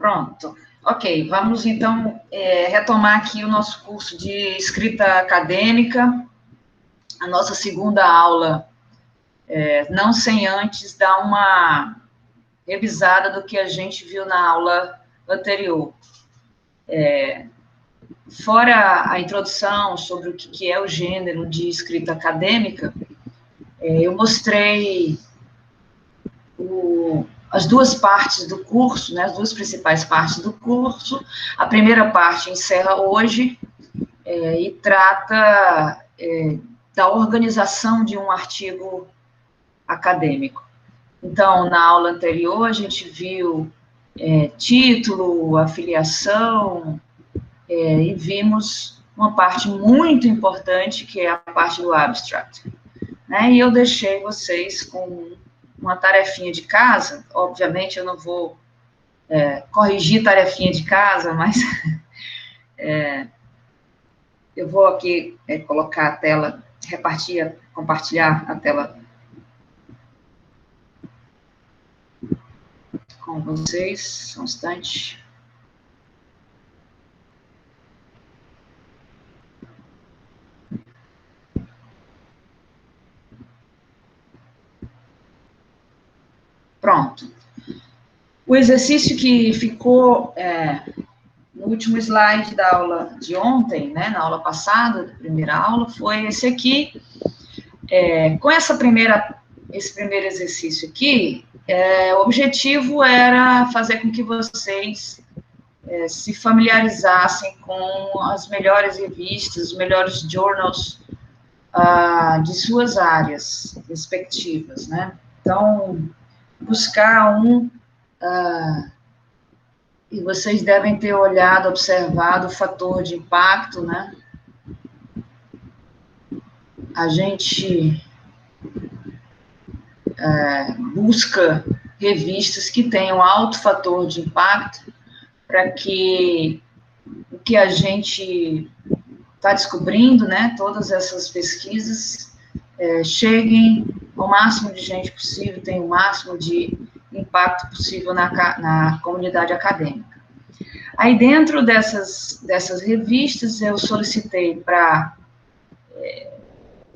Pronto. Ok, vamos então retomar aqui o nosso curso de escrita acadêmica, a nossa segunda aula, não sem antes dar uma revisada do que a gente viu na aula anterior. Fora a introdução sobre o que é o gênero de escrita acadêmica, eu mostrei as duas partes do curso, né, as duas principais partes do curso. A primeira parte encerra hoje e trata da organização de um artigo acadêmico. Então, na aula anterior, a gente viu título, afiliação, e vimos uma parte muito importante, que é a parte do abstract. Né? E eu deixei vocês com uma tarefinha de casa. Obviamente, eu não vou corrigir tarefinha de casa, mas eu vou aqui colocar a tela, compartilhar a tela com vocês, só um instante. Pronto. O exercício que ficou no último slide da aula de ontem, né, na aula passada, da primeira aula, foi esse aqui. Com esse primeiro exercício aqui, o objetivo era fazer com que vocês se familiarizassem com as melhores revistas, os melhores journals de suas áreas respectivas, né? Então, buscar e vocês devem ter olhado, observado o fator de impacto, né? A gente busca revistas que tenham alto fator de impacto para que o que a gente está descobrindo, né, todas essas pesquisas cheguem ao máximo de gente possível, tenham o máximo de impacto possível na comunidade acadêmica. Aí, dentro dessas revistas, eu solicitei para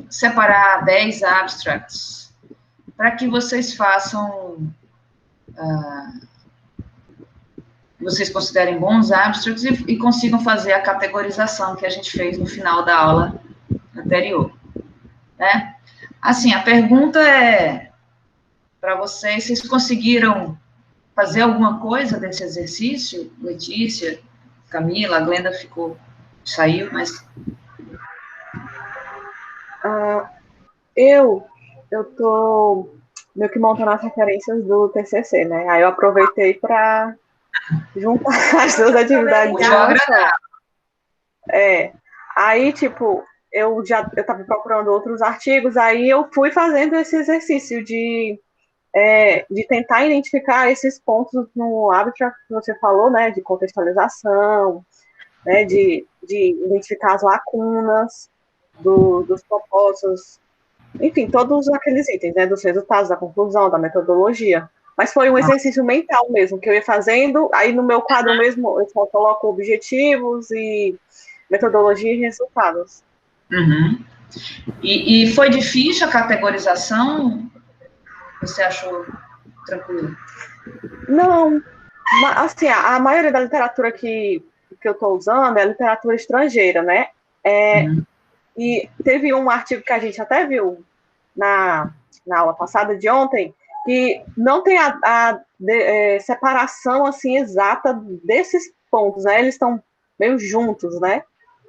separar 10 abstracts, para que vocês façam, vocês considerem bons abstracts e consigam fazer a categorização que a gente fez no final da aula anterior, né? Assim, a pergunta para vocês conseguiram fazer alguma coisa desse exercício? Letícia, Camila, a Glenda saiu, mas... Eu tô meio que montando as referências do TCC, né? Aí eu aproveitei para juntar as duas atividades de uma só. Aí, tipo, eu estava procurando outros artigos, aí eu fui fazendo esse exercício de tentar identificar esses pontos no abstract que você falou, né? De contextualização, né? De identificar as lacunas dos propósitos, enfim, todos aqueles itens, né, dos resultados, da conclusão, da metodologia. Mas foi um exercício mental mesmo, que eu ia fazendo, aí no meu quadro mesmo eu só coloco objetivos e metodologia e resultados. Uhum. E foi difícil a categorização? Você achou tranquilo? Não, assim, a maioria da literatura que eu estou usando é literatura estrangeira, né? E teve um artigo que a gente até viu na aula passada de ontem, que não tem a separação assim exata desses pontos, né? Eles estão meio juntos, né?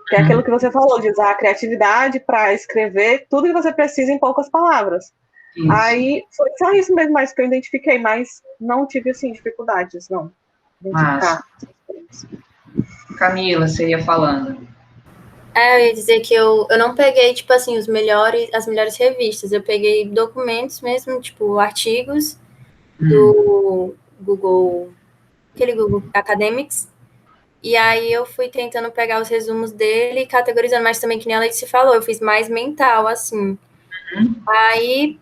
Que é aquilo que você falou, de usar a criatividade para escrever tudo que você precisa em poucas palavras. Isso. Aí foi só isso mesmo mais que eu identifiquei, mas não tive assim dificuldades, não. Identificar. Camila, você ia falando. Eu ia dizer que eu não peguei, tipo assim, as melhores revistas. Eu peguei documentos mesmo, tipo, artigos do Google, aquele Google Academics. E aí eu fui tentando pegar os resumos dele e categorizando, mas também, que nem a Letícia falou, eu fiz mais mental, assim. Aí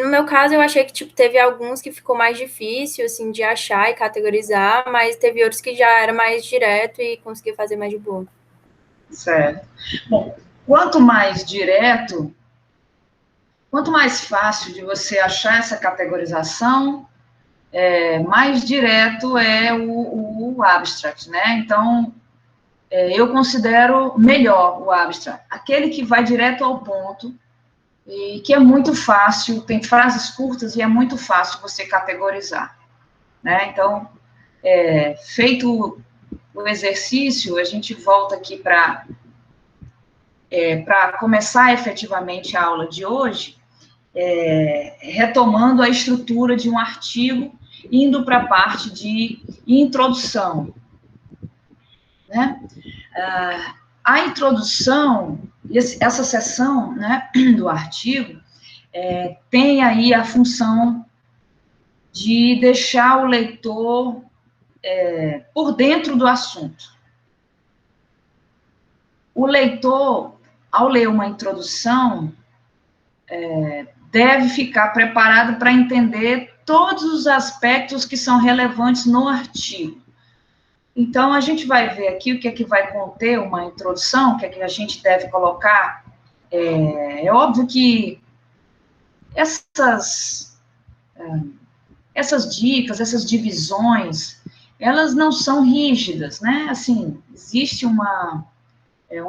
No meu caso, eu achei que, tipo, teve alguns que ficou mais difícil, assim, de achar e categorizar, mas teve outros que já era mais direto e consegui fazer mais de boa. Certo. Bom, quanto mais direto, quanto mais fácil de você achar essa categorização, mais direto é o abstract, né? Então, eu considero melhor o abstract, aquele que vai direto ao ponto e que é muito fácil, tem frases curtas e é muito fácil você categorizar, né? Então, feito o exercício, a gente volta aqui para começar efetivamente a aula de hoje, retomando a estrutura de um artigo, indo para a parte de introdução, né? A introdução, essa seção, né, do artigo, tem aí a função de deixar o leitor por dentro do assunto. O leitor, ao ler uma introdução, deve ficar preparado para entender todos os aspectos que são relevantes no artigo. Então, a gente vai ver aqui o que é que vai conter uma introdução, o que é que a gente deve colocar. É óbvio que essas dicas, essas divisões, elas não são rígidas, né? Assim, existe uma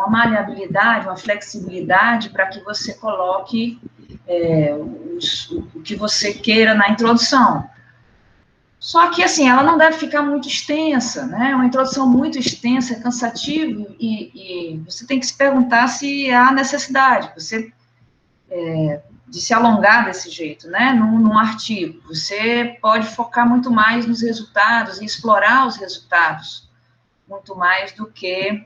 maleabilidade, uma flexibilidade para que você coloque o que você queira na introdução. Só que, assim, ela não deve ficar muito extensa, né? Uma introdução muito extensa é cansativo e você tem que se perguntar se há necessidade de se alongar desse jeito, né? Num artigo. Você pode focar muito mais nos resultados e explorar os resultados, muito mais do que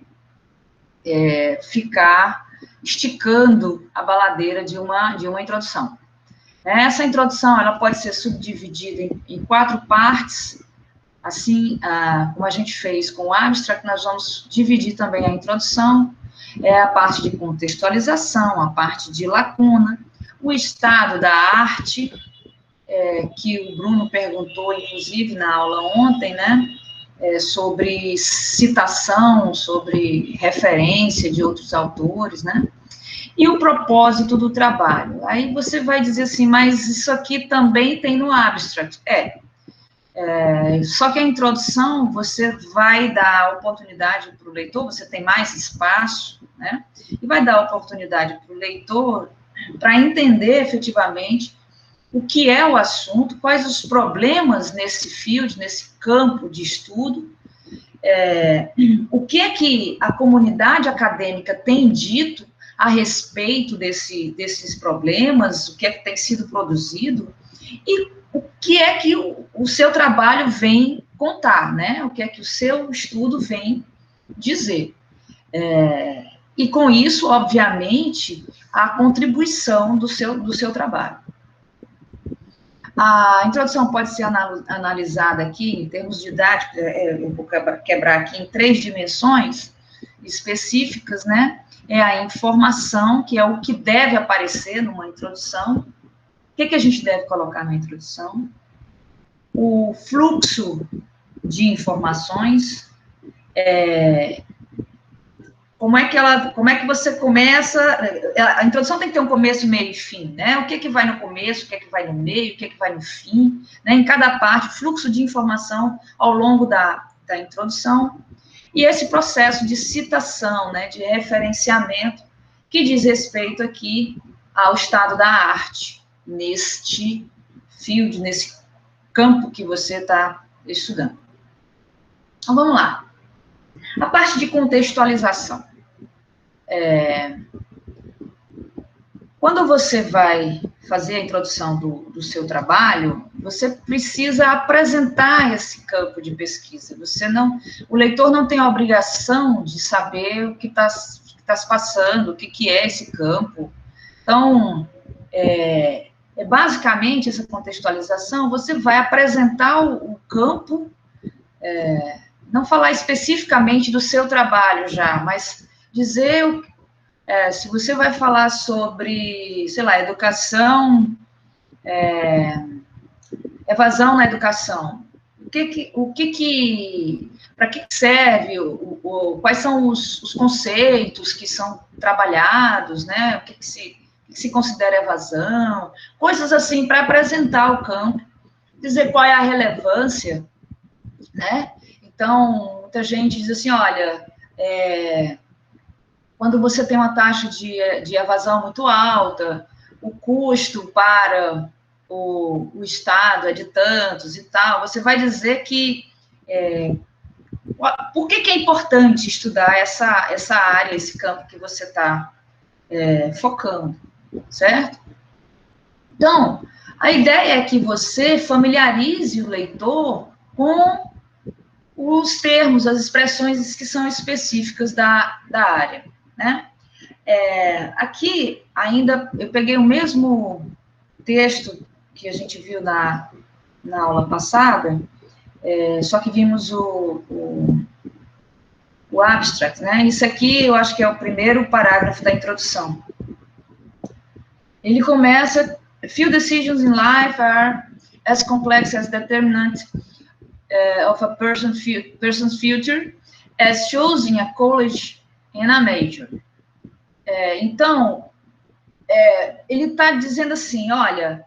ficar esticando a baladeira de uma introdução. Essa introdução, ela pode ser subdividida em 4 partes, assim, como a gente fez com o abstract, nós vamos dividir também a introdução, a parte de contextualização, a parte de lacuna, o estado da arte, que o Bruno perguntou, inclusive, na aula ontem, né, sobre citação, sobre referência de outros autores, né, e o propósito do trabalho. Aí você vai dizer assim, mas isso aqui também tem no abstract. Só que a introdução, você vai dar oportunidade para o leitor, você tem mais espaço, né? E vai dar oportunidade para o leitor para entender efetivamente o que é o assunto, quais os problemas nesse field, nesse campo de estudo, o que é que a comunidade acadêmica tem dito a respeito desses problemas, o que é que tem sido produzido, e o que é que o seu trabalho vem contar, né? O que é que o seu estudo vem dizer. E com isso, obviamente, a contribuição do seu trabalho. A introdução pode ser analisada aqui, em termos didáticos, eu vou quebrar aqui em 3 dimensões específicas, né? É a informação, que é o que deve aparecer numa introdução. O que a gente deve colocar na introdução? O fluxo de informações, como é que você começa, a introdução tem que ter um começo, meio e fim, né? O que vai no começo, o que vai no meio, o que vai no fim, né? Em cada parte, fluxo de informação ao longo da introdução, e esse processo de citação, né, de referenciamento, que diz respeito aqui ao estado da arte, neste field, nesse campo que você está estudando. Então, vamos lá. A parte de contextualização. Quando você vai fazer a introdução do seu trabalho, você precisa apresentar esse campo de pesquisa. O leitor não tem a obrigação de saber o que está se passando, o que é esse campo. Então, basicamente, essa contextualização, você vai apresentar o campo, não falar especificamente do seu trabalho já, mas dizer, se você vai falar sobre, sei lá, educação Evasão na educação. Para que serve? Quais são os conceitos que são trabalhados, né? O que se considera evasão? Coisas assim para apresentar o campo, dizer qual é a relevância, né? Então, muita gente diz assim, olha, quando você tem uma taxa de evasão muito alta, o custo para o Estado é de tantos e tal, você vai dizer que... por que é importante estudar essa área, esse campo que você está focando, certo? Então, a ideia é que você familiarize o leitor com os termos, as expressões que são específicas da área, né? Aqui, ainda, eu peguei o mesmo texto que a gente viu na aula passada, só que vimos o abstract, né? Isso aqui, eu acho que é o primeiro parágrafo da introdução. Ele começa, few decisions in life are as complex as determinant of a person's future as choosing a college and a major. Então, ele está dizendo assim, olha,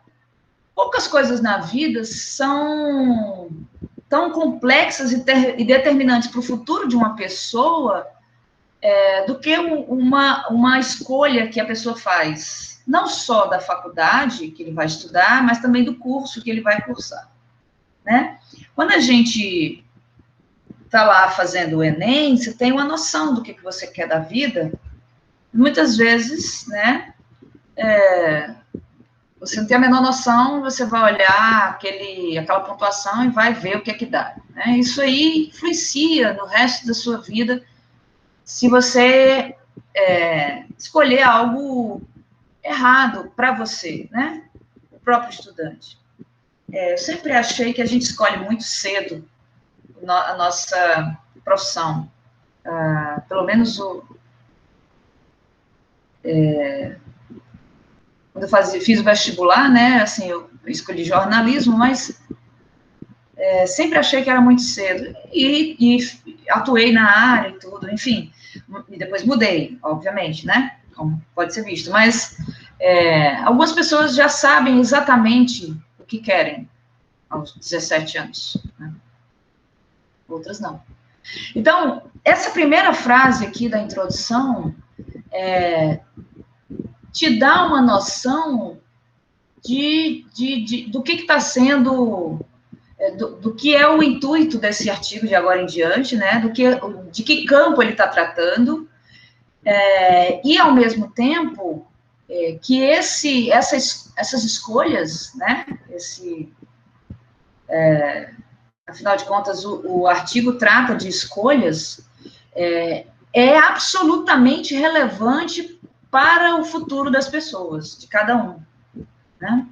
poucas coisas na vida são tão complexas e determinantes para o futuro de uma pessoa do que uma escolha que a pessoa faz, não só da faculdade que ele vai estudar, mas também do curso que ele vai cursar, né? Quando a gente está lá fazendo o Enem, você tem uma noção do que você quer da vida, muitas vezes, né, você não tem a menor noção, você vai olhar aquela pontuação e vai ver o que é que dá, né? Isso aí influencia no resto da sua vida, se você escolher algo errado para você, né? O próprio estudante. Eu sempre achei que a gente escolhe muito cedo a nossa profissão. Pelo menos quando eu fiz o vestibular, né? Assim, eu escolhi jornalismo, mas sempre achei que era muito cedo. E atuei na área e tudo, enfim. E depois mudei, obviamente, né? Como pode ser visto. Mas algumas pessoas já sabem exatamente o que querem aos 17 anos, né? Outras não. Então, essa primeira frase aqui da introdução te dá uma noção do que está sendo, do que é o intuito desse artigo de agora em diante, né? De que campo ele está tratando, e, ao mesmo tempo, que essas escolhas, né? Afinal de contas, o artigo trata de escolhas, é absolutamente relevante para o futuro das pessoas, de cada um, né?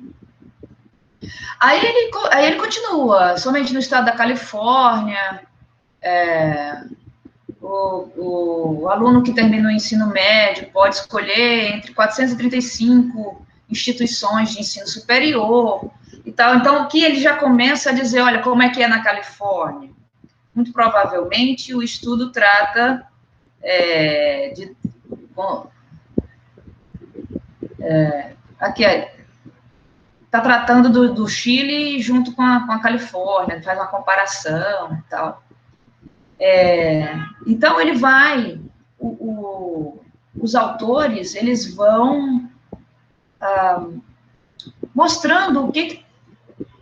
Aí ele continua, somente no estado da Califórnia, o aluno que termina o ensino médio pode escolher entre 435 instituições de ensino superior e tal. Então, aqui ele já começa a dizer, olha, como é que é na Califórnia? Muito provavelmente o estudo trata aqui está tratando do Chile junto com a Califórnia, faz uma comparação e tal. Então, ele vai, os autores, eles vão mostrando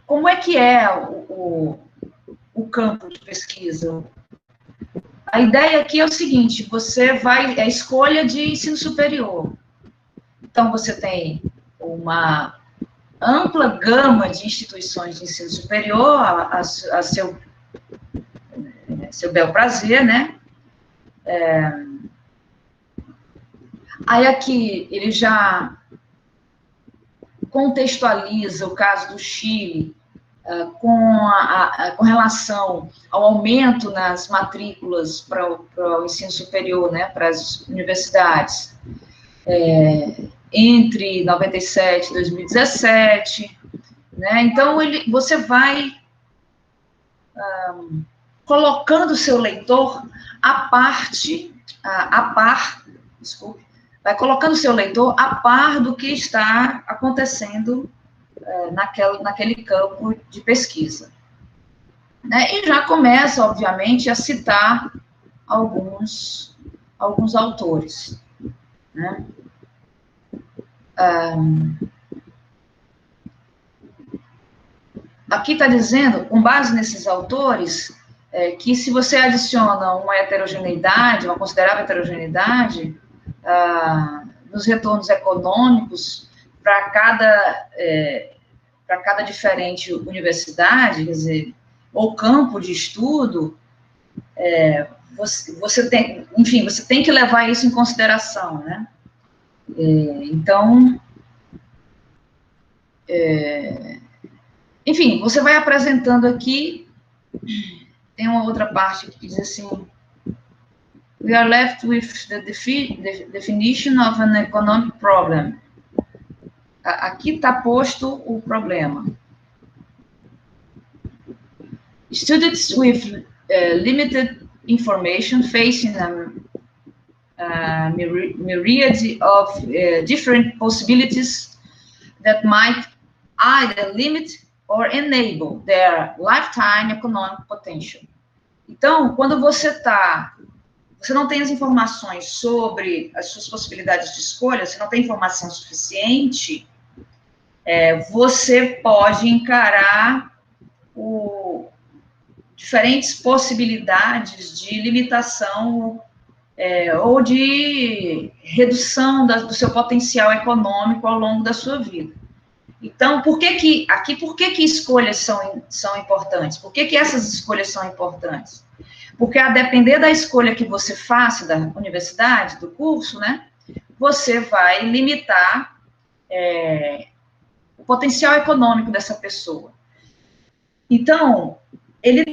como é que é o campo de pesquisa. A ideia aqui é o seguinte, é a escolha de ensino superior. Então, você tem uma ampla gama de instituições de ensino superior a seu bel prazer, né? Aí aqui ele já contextualiza o caso do Chile com relação ao aumento nas matrículas para o ensino superior, né, para as universidades, entre 97 e 2017, né? Então, você vai colocando o seu leitor vai colocando o seu leitor a par do que está acontecendo naquele campo de pesquisa. Né? E já começa, obviamente, a citar alguns autores. Né? Aqui está dizendo, com base nesses autores, que se você adiciona uma heterogeneidade, uma considerável heterogeneidade, nos retornos econômicos para cada diferente universidade, quer dizer, ou campo de estudo, você tem que levar isso em consideração, né? Então, enfim, você vai apresentando aqui, tem uma outra parte que diz assim, we are left with the definition of an economic problem. Aqui está posto o problema. Students with limited information facing a myriad of different possibilities that might either limit or enable their lifetime economic potential. Então, quando você não tem as informações sobre as suas possibilidades de escolha, você não tem informação suficiente, você pode encarar diferentes possibilidades de limitação ou de redução do seu potencial econômico ao longo da sua vida. Então, por que escolhas são importantes? Por que essas escolhas são importantes? Porque, a depender da escolha que você faça da universidade, do curso, né, você vai limitar o potencial econômico dessa pessoa. Então, ele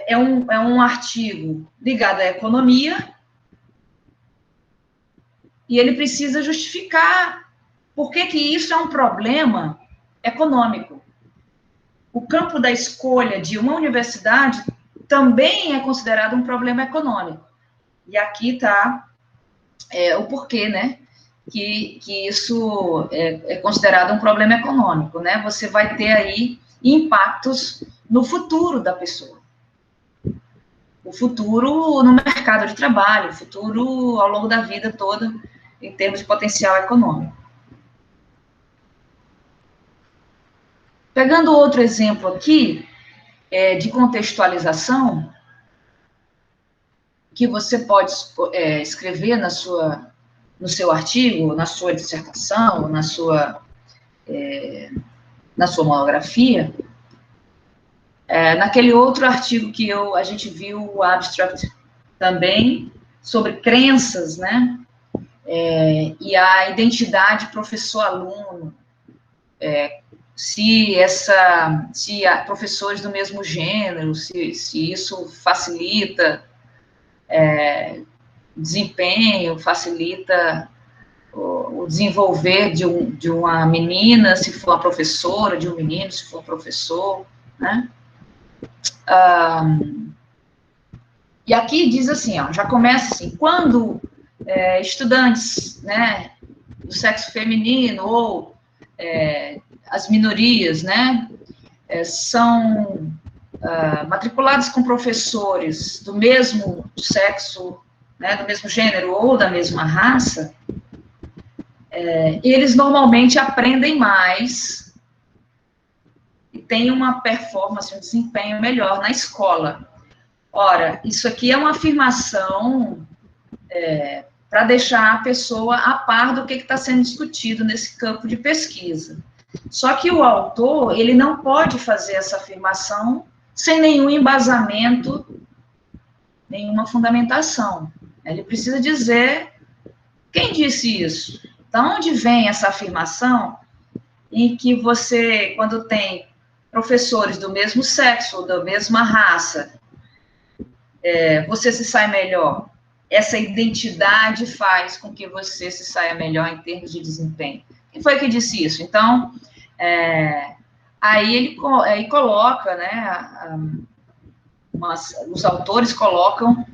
é um artigo ligado à economia e ele precisa justificar por que isso é um problema econômico. O campo da escolha de uma universidade também é considerado um problema econômico. E aqui está o porquê, né? Que isso é considerado um problema econômico, né? Você vai ter aí impactos no futuro da pessoa. O futuro no mercado de trabalho, o futuro ao longo da vida toda, em termos de potencial econômico. Pegando outro exemplo aqui, de contextualização, que você pode escrever no seu artigo, na sua dissertação, na sua monografia, naquele outro artigo que a gente viu, o abstract também, sobre crenças, né, e a identidade professor-aluno, se há professores do mesmo gênero, se isso facilita desempenho, facilita o desenvolver de uma menina, se for uma professora, de um menino, se for um professor, né? E aqui diz assim, já começa assim, quando estudantes, né, do sexo feminino ou as minorias, né, são matriculados com professores do mesmo sexo, né, do mesmo gênero ou da mesma raça, eles normalmente aprendem mais e têm uma performance, um desempenho melhor na escola. Ora, isso aqui é uma afirmação para deixar a pessoa a par do que está sendo discutido nesse campo de pesquisa. Só que o autor, ele não pode fazer essa afirmação sem nenhum embasamento, nenhuma fundamentação. Ele precisa dizer quem disse isso. De onde vem essa afirmação em que você, quando tem professores do mesmo sexo ou da mesma raça, você se sai melhor? Essa identidade faz com que você se saia melhor em termos de desempenho. Quem foi que disse isso? Então, Aí ele coloca, né, os autores colocam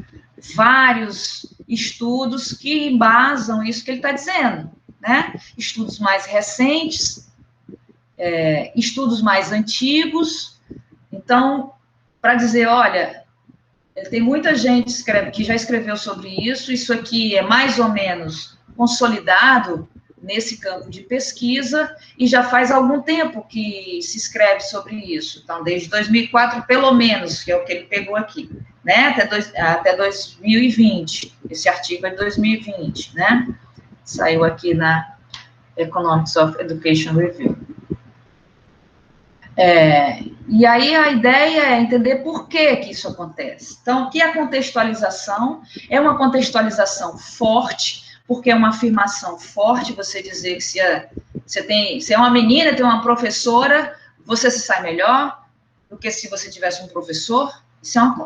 vários estudos que embasam isso que ele está dizendo, né? Estudos mais recentes, estudos mais antigos. Então, para dizer, olha, tem muita gente que já escreveu sobre isso, isso aqui é mais ou menos consolidado nesse campo de pesquisa, e já faz algum tempo que se escreve sobre isso. Então, desde 2004, pelo menos, que é o que ele pegou aqui, né? Até 2020. Esse artigo é de 2020, né? Saiu aqui na Economics of Education Review. E aí a ideia é entender por que isso acontece. Então, o que é a contextualização? É uma contextualização forte, porque é uma afirmação forte você dizer que se é uma menina, tem uma professora, você se sai melhor do que se você tivesse um professor.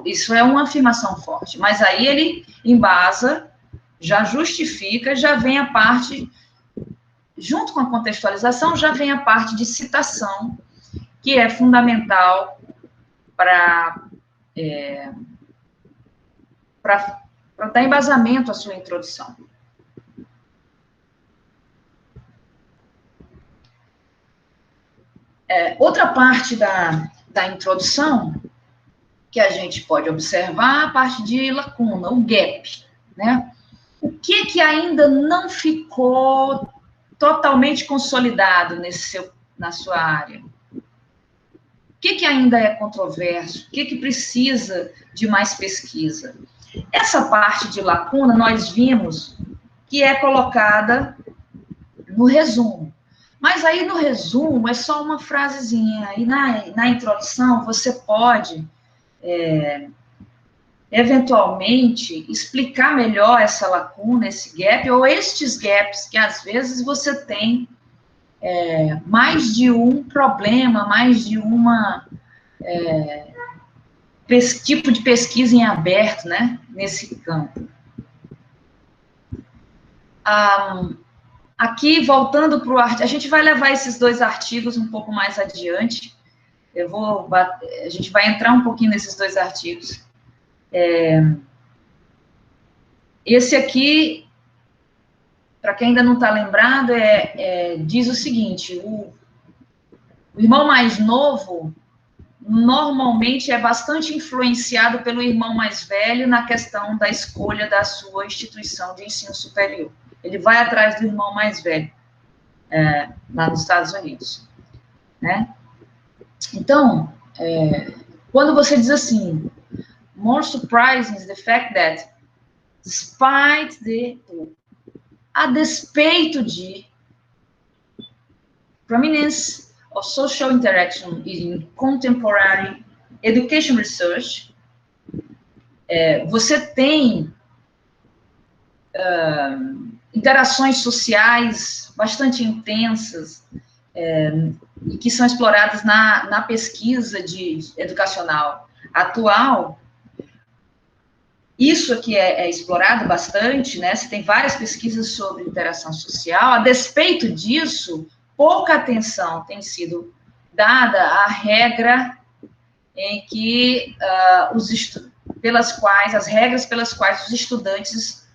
Isso é uma afirmação forte. Mas aí ele embasa, já justifica, já vem a parte, junto com a contextualização, já vem a parte de citação, que é fundamental para dar embasamento à sua introdução. Outra parte da introdução que a gente pode observar, a parte de lacuna, o gap, né? O que ainda não ficou totalmente consolidado na sua área? O que ainda é controverso? O que precisa de mais pesquisa? Essa parte de lacuna, nós vimos que é colocada no resumo. Mas aí no resumo é só uma frasezinha. E na introdução você pode, eventualmente, explicar melhor essa lacuna, esse gap, ou estes gaps que às vezes você tem mais de um problema, mais de uma tipo de pesquisa em aberto, né, nesse campo. Aqui, voltando para o artigo, a gente vai levar esses dois artigos um pouco mais adiante, a gente vai entrar um pouquinho nesses dois artigos. Esse aqui, para quem ainda não está lembrado, diz o seguinte, o irmão mais novo normalmente é bastante influenciado pelo irmão mais velho na questão da escolha da sua instituição de ensino superior. Ele vai atrás do irmão mais velho, lá nos Estados Unidos, né? Então, quando você diz assim, more surprising is the fact that, a despeito de prominence of social interaction in contemporary education research, você tem interações sociais bastante intensas e que são exploradas na pesquisa educacional atual. Isso aqui é explorado bastante, né? Você tem várias pesquisas sobre interação social. A despeito disso, pouca atenção tem sido dada à regra em que as regras pelas quais os estudantes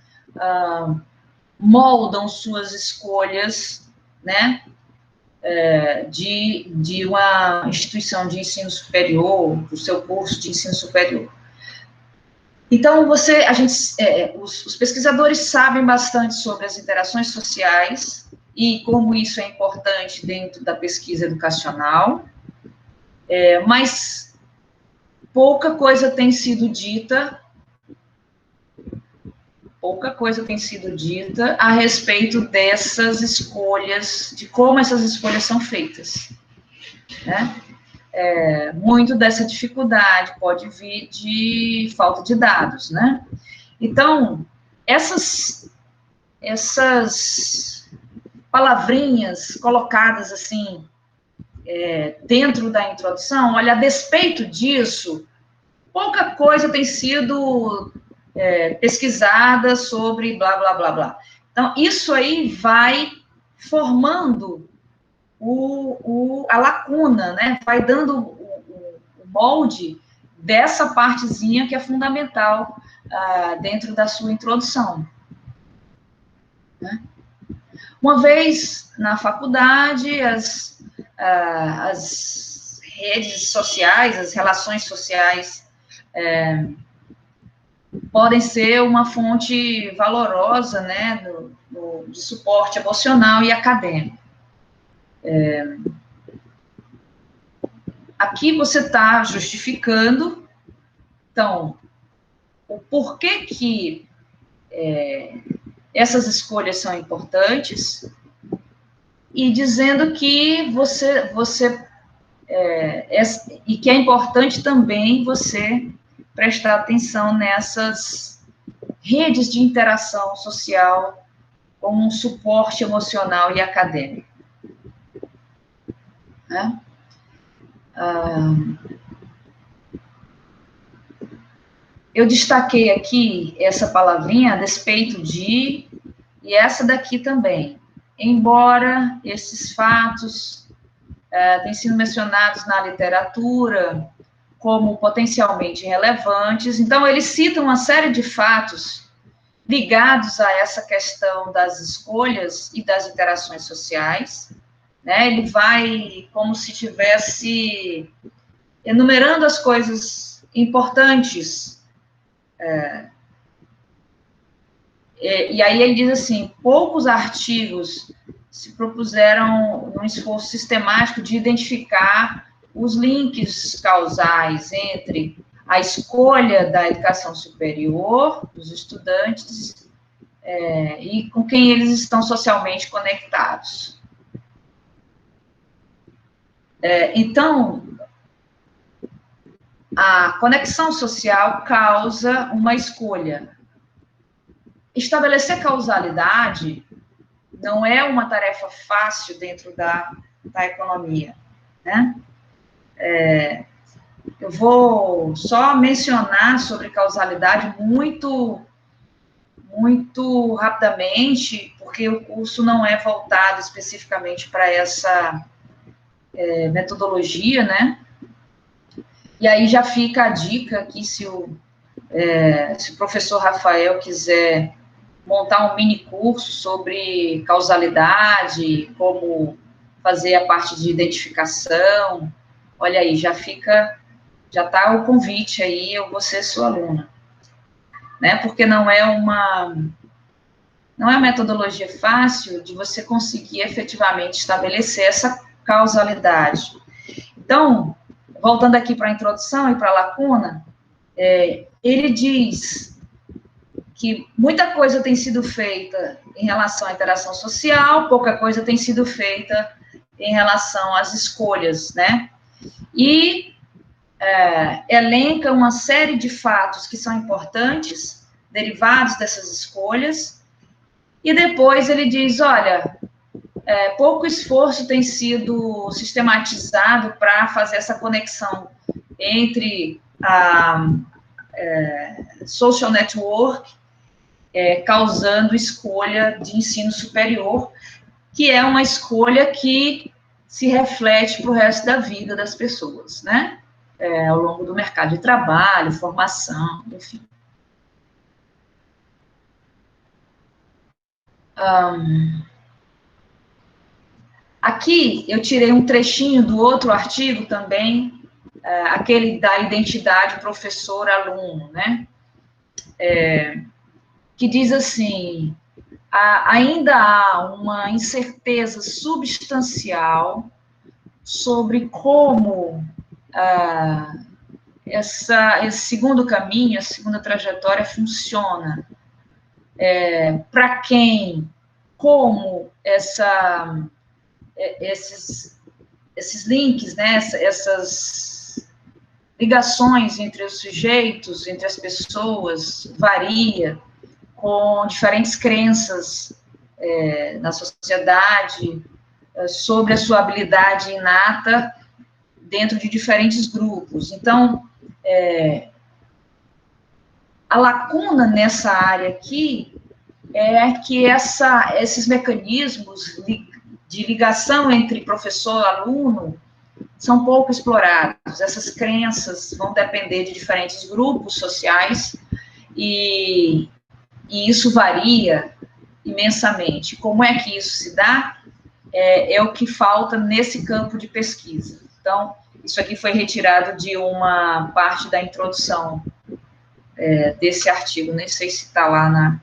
moldam suas escolhas, né, de uma instituição de ensino superior, do seu curso de ensino superior. Então, os pesquisadores sabem bastante sobre as interações sociais e como isso é importante dentro da pesquisa educacional, mas pouca coisa tem sido dita a respeito dessas escolhas, de como essas escolhas são feitas, né? Muito dessa dificuldade pode vir de falta de dados, né? Então, essas palavrinhas colocadas assim, dentro da introdução, olha, a despeito disso, pouca coisa tem sido pesquisada sobre blá, blá, blá, blá. Então, isso aí vai formando a lacuna, né? Vai dando o molde dessa partezinha que é fundamental dentro da sua introdução. Né? Uma vez na faculdade, as redes sociais, as relações sociais podem ser uma fonte valorosa, né, de suporte emocional e acadêmico. Aqui você está justificando, então, o porquê que essas escolhas são importantes e dizendo que e que é importante também você prestar atenção nessas redes de interação social como um suporte emocional e acadêmico. Né? Eu destaquei aqui essa palavrinha a despeito de, e essa daqui também. Embora esses fatos tenham sido mencionados na literatura como potencialmente relevantes, então eles citam uma série de fatos ligados a essa questão das escolhas e das interações sociais, né? Ele vai como se estivesse enumerando as coisas importantes. E aí ele diz assim, poucos artigos se propuseram um esforço sistemático de identificar os links causais entre a escolha da educação superior dos estudantes e com quem eles estão socialmente conectados. Então, a conexão social causa uma escolha. Estabelecer causalidade não é uma tarefa fácil dentro da economia, né? Eu vou só mencionar sobre causalidade muito rapidamente, porque o curso não é voltado especificamente para essa metodologia, né? E aí já fica a dica aqui, se o professor Rafael quiser montar um mini curso sobre causalidade, como fazer a parte de identificação, olha aí, já está o convite aí, eu vou ser sua aluna, né? Porque não é uma metodologia fácil de você conseguir efetivamente estabelecer essa causalidade. Então, voltando aqui para a introdução e para a lacuna, ele diz que muita coisa tem sido feita em relação à interação social, pouca coisa tem sido feita em relação às escolhas, né? E elenca uma série de fatos que são importantes, derivados dessas escolhas, e depois ele diz, olha, pouco esforço tem sido sistematizado para fazer essa conexão entre a social network, causando escolha de ensino superior, que é uma escolha que se reflete para o resto da vida das pessoas, né? Ao longo do mercado de trabalho, formação, enfim. Aqui eu tirei um trechinho do outro artigo também, aquele da identidade professor-aluno, né? Que diz assim, ainda há uma incerteza substancial sobre como esse segundo caminho, essa segunda trajetória funciona. Para quem, como esses links, né, essas ligações entre os sujeitos, entre as pessoas, varia com diferentes crenças na sociedade sobre a sua habilidade inata dentro de diferentes grupos. Então, a lacuna nessa área aqui é que esses mecanismos de ligação entre professor e aluno são pouco explorados. Essas crenças vão depender de diferentes grupos sociais e isso varia imensamente. Como é que isso se dá? É o que falta nesse campo de pesquisa. Então, isso aqui foi retirado de uma parte da introdução desse artigo, nem sei se está lá na...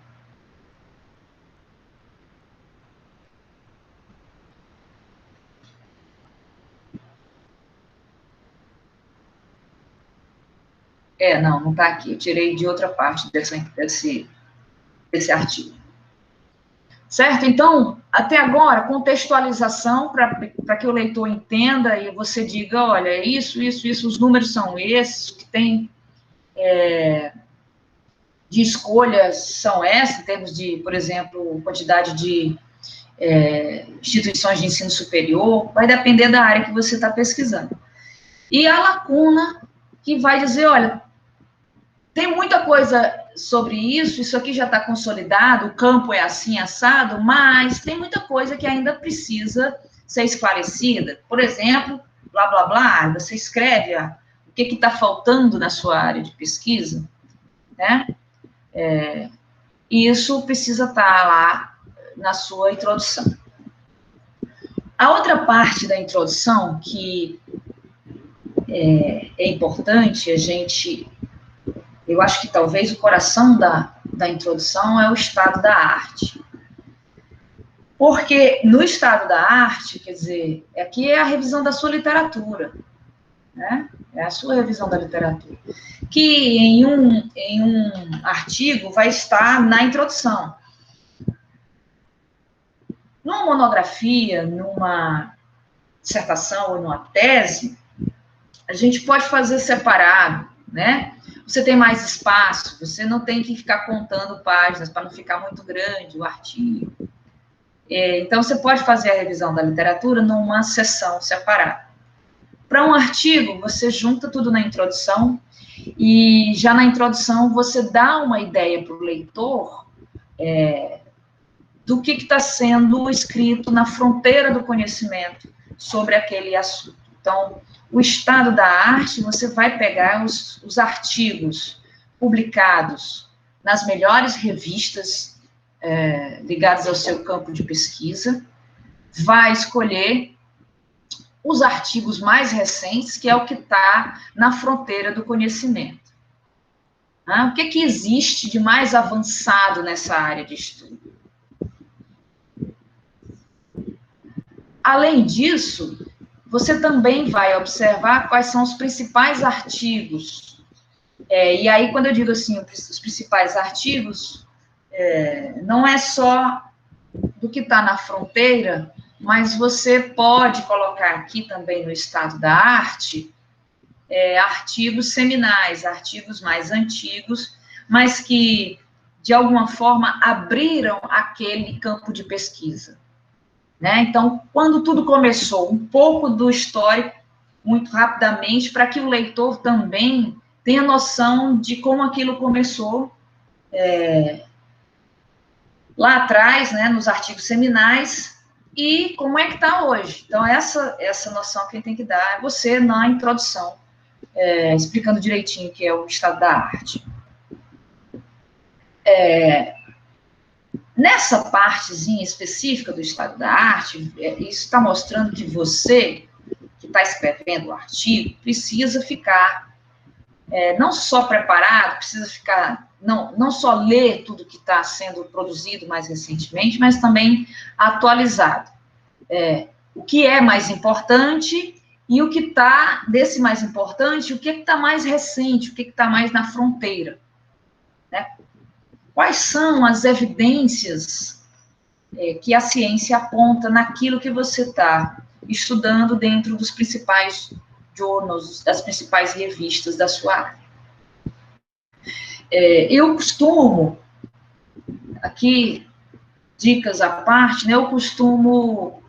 não está aqui, eu tirei de outra parte desse artigo. Certo? Então, até agora, contextualização para que o leitor entenda e você diga, olha, isso, os números são esses, o que tem de escolhas são essas, em termos de, por exemplo, quantidade de instituições de ensino superior, vai depender da área que você está pesquisando. E a lacuna, que vai dizer, olha, tem muita coisa sobre isso aqui já está consolidado, o campo é assim, assado, mas tem muita coisa que ainda precisa ser esclarecida. Por exemplo, blá, blá, blá, você escreve o que está faltando na sua área de pesquisa, né? E isso precisa estar lá na sua introdução. A outra parte da introdução que é importante, eu acho que talvez o coração da introdução é o estado da arte. Porque no estado da arte, quer dizer, aqui é a revisão da sua literatura, né? É a sua revisão da literatura. Que em um artigo vai estar na introdução. Numa monografia, numa dissertação ou numa tese, a gente pode fazer separado, né? Você tem mais espaço, você não tem que ficar contando páginas para não ficar muito grande o artigo. Então, você pode fazer a revisão da literatura numa seção separada. Para um artigo, você junta tudo na introdução e já na introdução você dá uma ideia para o leitor do que está sendo escrito na fronteira do conhecimento sobre aquele assunto. Então, o estado da arte, você vai pegar os artigos publicados nas melhores revistas ligadas ao seu campo de pesquisa, vai escolher os artigos mais recentes, que é o que está na fronteira do conhecimento. O que existe de mais avançado nessa área de estudo? Além disso, você também vai observar quais são os principais artigos. E aí, quando eu digo assim, os principais artigos, não é só do que está na fronteira, mas você pode colocar aqui também no estado da arte artigos seminais, artigos mais antigos, mas que, de alguma forma, abriram aquele campo de pesquisa. Né? Então, quando tudo começou, um pouco do histórico, muito rapidamente, para que o leitor também tenha noção de como aquilo começou lá atrás, né, nos artigos seminais, e como é que está hoje. Então, essa noção que tem que dar é você na introdução, explicando direitinho o que é o estado da arte. Nessa partezinha específica do estado da arte, isso está mostrando que você, que está escrevendo o artigo, precisa ficar não só preparado, precisa ficar, não só ler tudo que está sendo produzido mais recentemente, mas também atualizado. O que é mais importante e o que está, desse mais importante, o que está mais recente, o que está mais na fronteira, né? Quais são as evidências que a ciência aponta naquilo que você está estudando dentro dos principais journals, das principais revistas da sua área? Eu costumo, aqui, dicas à parte, né, eu costumo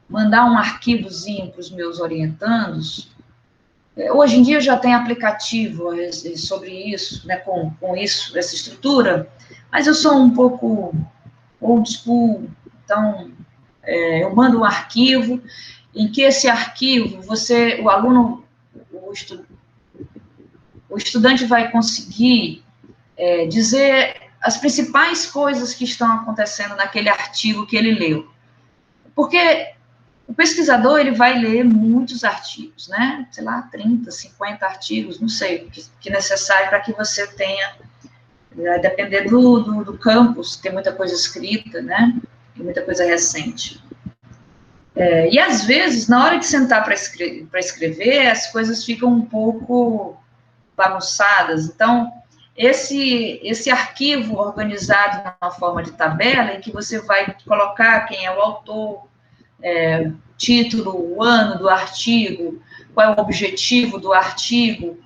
mandar um arquivozinho para os meus orientandos. Hoje em dia já tem aplicativo sobre isso, né, com isso, essa estrutura, mas eu sou um pouco old school, então eu mando um arquivo, em que esse arquivo, o aluno, o estudante vai conseguir dizer as principais coisas que estão acontecendo naquele artigo que ele leu. Porque o pesquisador, ele vai ler muitos artigos, né? Sei lá, 30, 50 artigos, não sei, que é necessário para que você tenha, vai depender do campus, tem muita coisa escrita, né? Tem muita coisa recente. E, às vezes, na hora de sentar para escrever, as coisas ficam um pouco bagunçadas. Então, esse arquivo organizado na forma de tabela, em que você vai colocar quem é o autor, título, o ano do artigo, qual é o objetivo do artigo,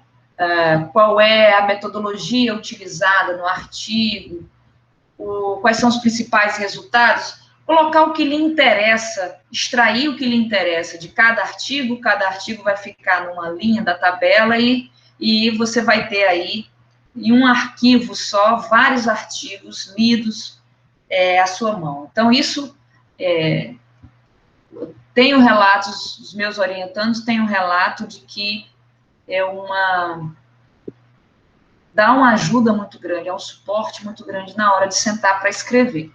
qual é a metodologia utilizada no artigo, quais são os principais resultados, colocar o que lhe interessa, extrair o que lhe interessa de cada artigo vai ficar numa linha da tabela e você vai ter aí, em um arquivo só, vários artigos lidos à sua mão. Então, isso, tenho relatos, os meus orientandos têm um relato de que dá uma ajuda muito grande, é um suporte muito grande na hora de sentar para escrever,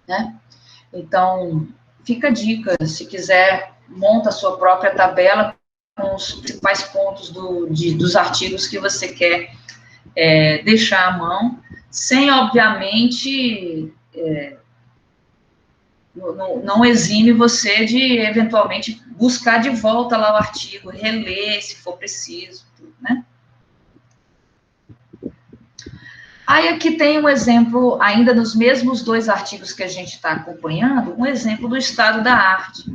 né? Então, fica a dica, se quiser, monta a sua própria tabela com os principais pontos dos artigos que você quer deixar à mão, sem, obviamente, não exime você de, eventualmente, buscar de volta lá o artigo, reler, se for preciso, né? Aí, aqui tem um exemplo, ainda nos mesmos 2 artigos que a gente está acompanhando, um exemplo do estado da arte.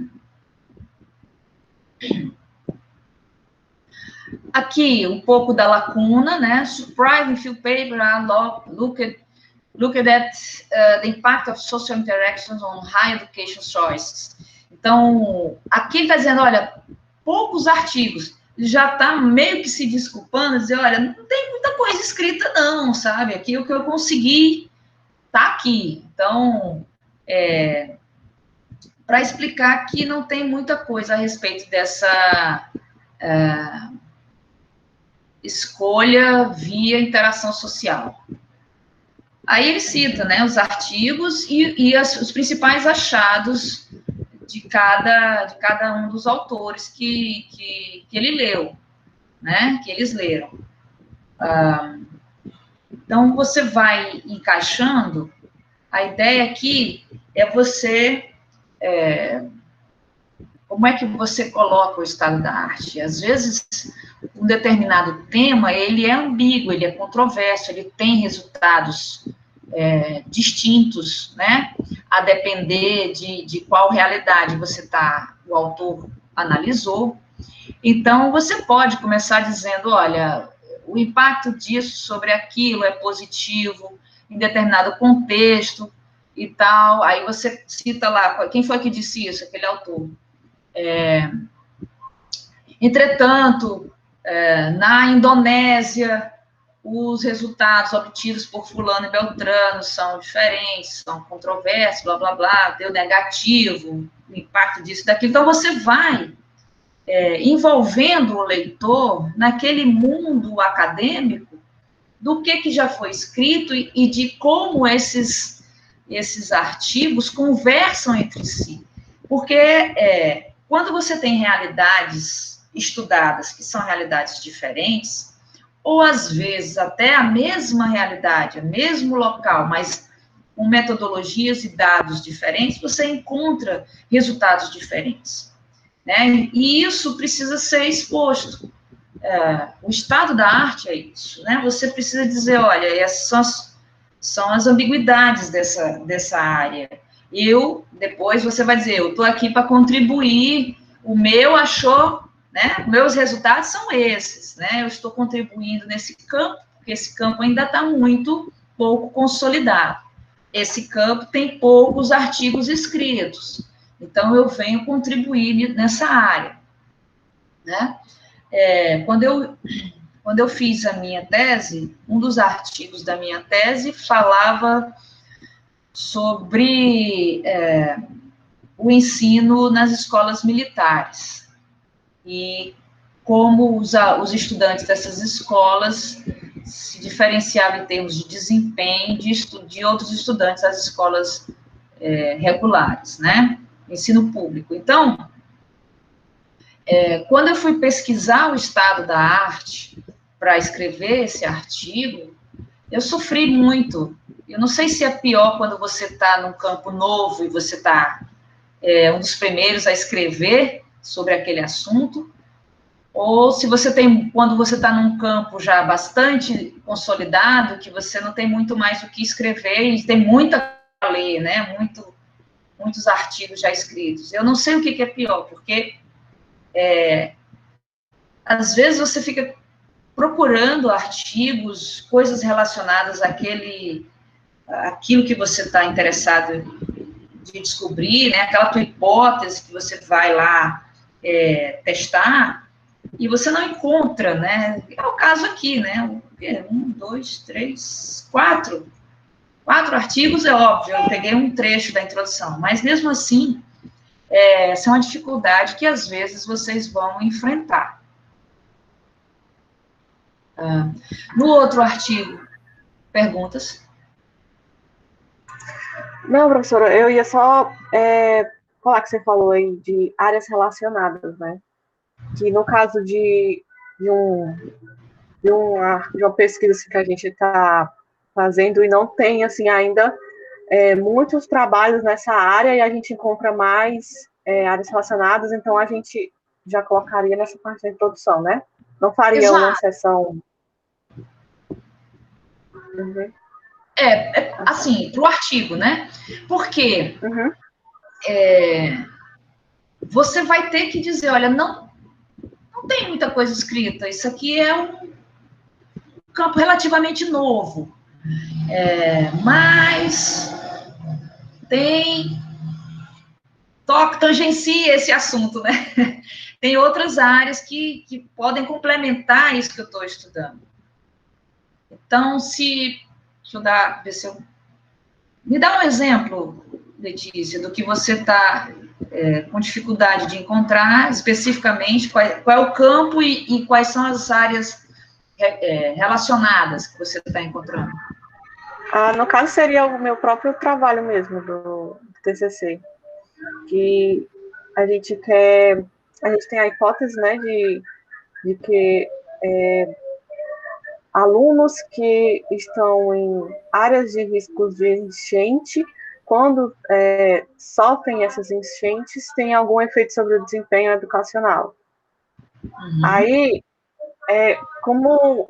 Aqui, um pouco da lacuna, né? Surprising field paper, looked at the impact of social interactions on higher education choices. Então, aqui ele está dizendo, olha, poucos artigos, já está meio que se desculpando, dizer, olha, não tem muita coisa escrita não, sabe? Aqui o que eu consegui está aqui. Então, para explicar que não tem muita coisa a respeito dessa escolha via interação social. Aí ele cita, né, os artigos e os principais achados de cada um dos autores que ele leu, né, que eles leram. Então, você vai encaixando, a ideia aqui é você, como é que você coloca o estado da arte? Às vezes, um determinado tema, ele é ambíguo, ele é controverso, ele tem resultados distintos, né? A depender de qual realidade o autor analisou. Então, você pode começar dizendo, olha, o impacto disso sobre aquilo é positivo, em determinado contexto e tal. Aí você cita lá, quem foi que disse isso? Aquele autor. Entretanto, na Indonésia, os resultados obtidos por fulano e beltrano são diferentes, são controversos, blá, blá, blá, deu negativo, o impacto disso e daquilo. Então, você vai envolvendo o leitor naquele mundo acadêmico do que já foi escrito e de como esses artigos conversam entre si. Porque quando você tem realidades estudadas que são realidades diferentes, ou às vezes até a mesma realidade, o mesmo local, mas com metodologias e dados diferentes, você encontra resultados diferentes, né? E isso precisa ser exposto. O estado da arte é isso, né? Você precisa dizer, olha, essas são as ambiguidades dessa área. Depois você vai dizer, eu estou aqui para contribuir, o meu achou, né? Meus resultados são esses, né? Eu estou contribuindo nesse campo, porque esse campo ainda está muito pouco consolidado. Esse campo tem poucos artigos escritos, então eu venho contribuir nessa área, né? Quando eu fiz a minha tese, um dos artigos da minha tese falava sobre o ensino nas escolas militares. E como os estudantes dessas escolas se diferenciavam em termos de desempenho de outros estudantes das escolas regulares, né? Ensino público. Então, quando eu fui pesquisar o estado da arte para escrever esse artigo, eu sofri muito. Eu não sei se é pior quando você está num campo novo e você está um dos primeiros a escrever sobre aquele assunto, ou se você tem, quando você está num campo já bastante consolidado, que você não tem muito mais o que escrever e tem muita a ler, né? Muitos artigos já escritos. Eu não sei o que é pior, porque às vezes você fica procurando artigos, coisas relacionadas àquilo que você está interessado de descobrir, né? Aquela tua hipótese que você vai lá testar, e você não encontra, né? É o caso aqui, né? 1, 2, 3, 4. 4 artigos, é óbvio, eu peguei um trecho da introdução, mas mesmo assim, essa é uma dificuldade que às vezes vocês vão enfrentar. No outro artigo, perguntas? Não, professora, eu ia só falar que você falou aí de áreas relacionadas, né? Que no caso de uma pesquisa assim, que a gente está fazendo e não tem assim ainda muitos trabalhos nessa área e a gente encontra mais áreas relacionadas, então a gente já colocaria nessa parte da introdução, né? Não faria Exato. Uma sessão. Uhum. Assim, para o artigo, né? Porque você vai ter que dizer, olha, não tem muita coisa escrita, isso aqui é um campo relativamente novo, mas tangencia esse assunto, né? Tem outras áreas que podem complementar isso que eu estou estudando. Então, me dá um exemplo, Letícia, do que você está com dificuldade de encontrar, especificamente, qual é o campo e quais são as áreas relacionadas que você está encontrando. No caso, seria o meu próprio trabalho mesmo, do TCC, que a gente tem a hipótese, né, de que alunos que estão em áreas de riscos de enchente, quando sofrem essas enchentes, tem algum efeito sobre o desempenho educacional. Aí, como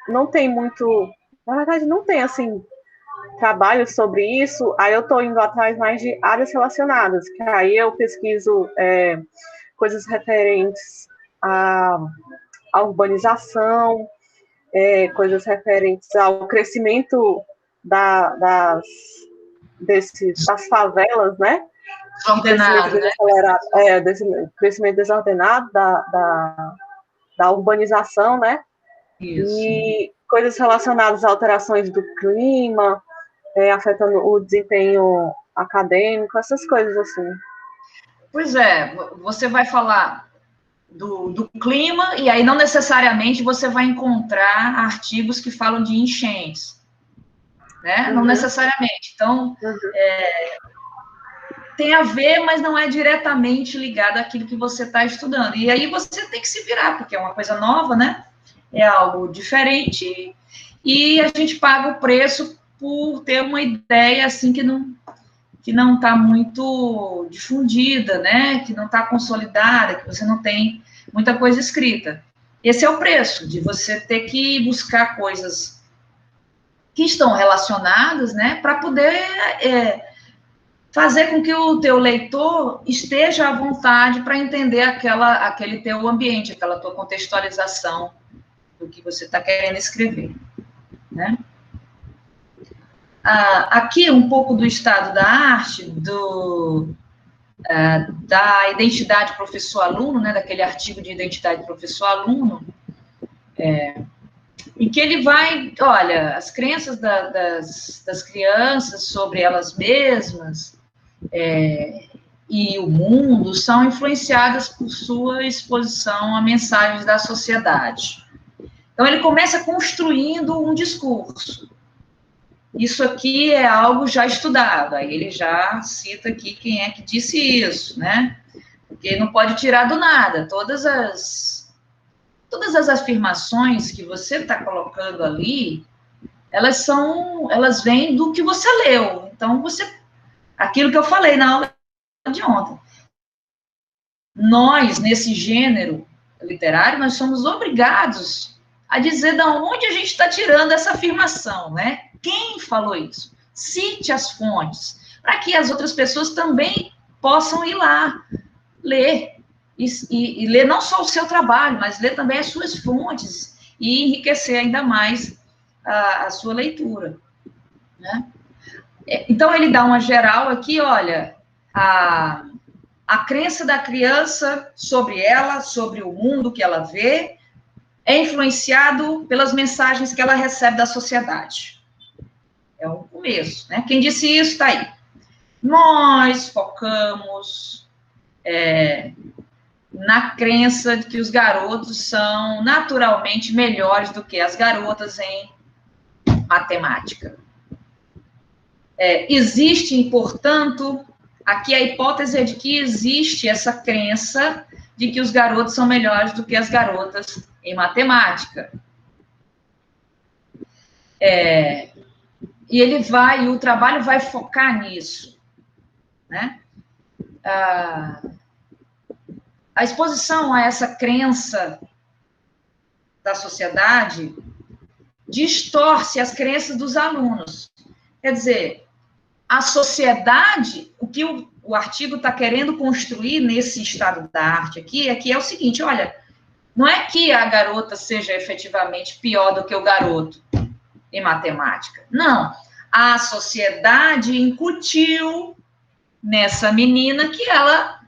não tem muito, na verdade, não tem, assim, trabalho sobre isso, aí eu estou indo atrás mais de áreas relacionadas, que aí eu pesquiso coisas referentes à urbanização, coisas referentes ao crescimento das favelas, né? Desordenado, Crescimento desordenado da urbanização, né? Isso. E coisas relacionadas a alterações do clima, afetando o desempenho acadêmico, essas coisas assim. Pois você vai falar do clima, e aí não necessariamente você vai encontrar artigos que falam de enchentes, né? Não necessariamente. Então, tem a ver, mas não é diretamente ligado àquilo que você está estudando. E aí você tem que se virar, porque é uma coisa nova, né? É algo diferente, e a gente paga o preço por ter uma ideia, assim, que não está muito difundida, né? Que não está consolidada, que você não tem muita coisa escrita. Esse é o preço de você ter que buscar coisas que estão relacionadas, né? Para poder fazer com que o teu leitor esteja à vontade para entender aquele teu ambiente, aquela tua contextualização do que você está querendo escrever, né? Aqui um pouco do estado da arte, da identidade professor-aluno, né, daquele artigo de identidade professor-aluno, em que ele vai, olha, as crenças das crianças sobre elas mesmas, e e o mundo são influenciadas por sua exposição a mensagens da sociedade. Então, ele começa construindo um discurso. Isso aqui é algo já estudado, aí ele já cita aqui quem é que disse isso, né? Porque não pode tirar do nada. Todas as afirmações que você está colocando ali, elas vêm do que você leu. Então, aquilo que eu falei na aula de ontem. Nós, nesse gênero literário, nós somos obrigados a dizer de onde a gente está tirando essa afirmação, né? Quem falou isso? Cite as fontes, para que as outras pessoas também possam ir lá, ler, e ler não só o seu trabalho, mas ler também as suas fontes, e enriquecer ainda mais a sua leitura, né? Então, ele dá uma geral aqui, olha, a crença da criança sobre ela, sobre o mundo que ela vê, é influenciado pelas mensagens que ela recebe da sociedade. É um começo, né? Quem disse isso está aí. Nós focamos na crença de que os garotos são naturalmente melhores do que as garotas em matemática. Existe, portanto, aqui a hipótese é de que existe essa crença de que os garotos são melhores do que as garotas em matemática. E o trabalho vai focar nisso, né? A exposição a essa crença da sociedade distorce as crenças dos alunos. Quer dizer, a sociedade, o que o artigo está querendo construir nesse estado da arte aqui, é o seguinte, olha, não é que a garota seja efetivamente pior do que o garoto em matemática. Não. A sociedade incutiu nessa menina que ela,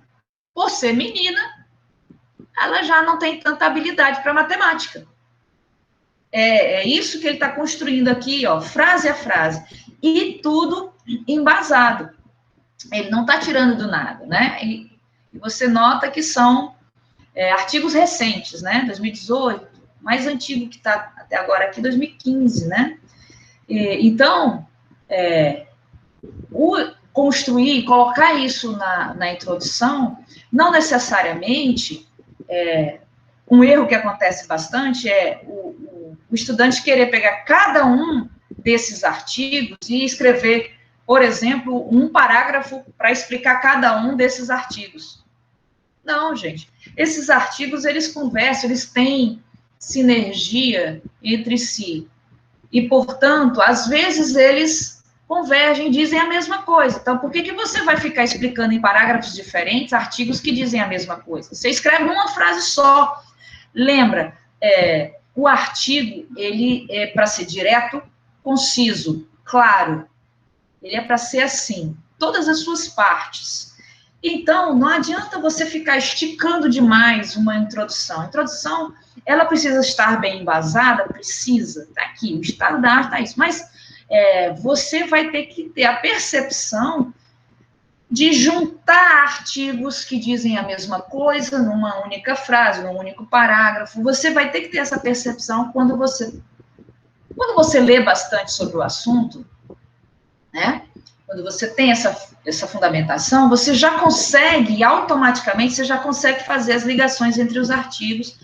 por ser menina, ela já não tem tanta habilidade para matemática. É isso que ele está construindo aqui, ó, frase a frase. E tudo embasado. Ele não está tirando do nada, né? E você nota que são artigos recentes, né? 2018, mais antigo que está até agora aqui, 2015, né? Então, colocar isso na introdução, não necessariamente, um erro que acontece bastante é o estudante querer pegar cada um desses artigos e escrever, por exemplo, um parágrafo para explicar cada um desses artigos. Não, gente. Esses artigos, eles conversam, eles têm sinergia entre si. E, portanto, às vezes eles convergem, dizem a mesma coisa. Então, por que você vai ficar explicando em parágrafos diferentes artigos que dizem a mesma coisa? Você escreve uma frase só. Lembra, o artigo, ele é para ser direto, conciso, claro. Ele é para ser assim, todas as suas partes. Então, não adianta você ficar esticando demais uma introdução. A introdução, ela precisa estar bem embasada, precisa. Está aqui, o estado da arte está isso. Mas você vai ter que ter a percepção de juntar artigos que dizem a mesma coisa numa única frase, num único parágrafo. Você vai ter que ter essa percepção quando você lê bastante sobre o assunto, né? Quando você tem essa fundamentação, você já consegue, automaticamente, você já consegue fazer as ligações entre os artigos,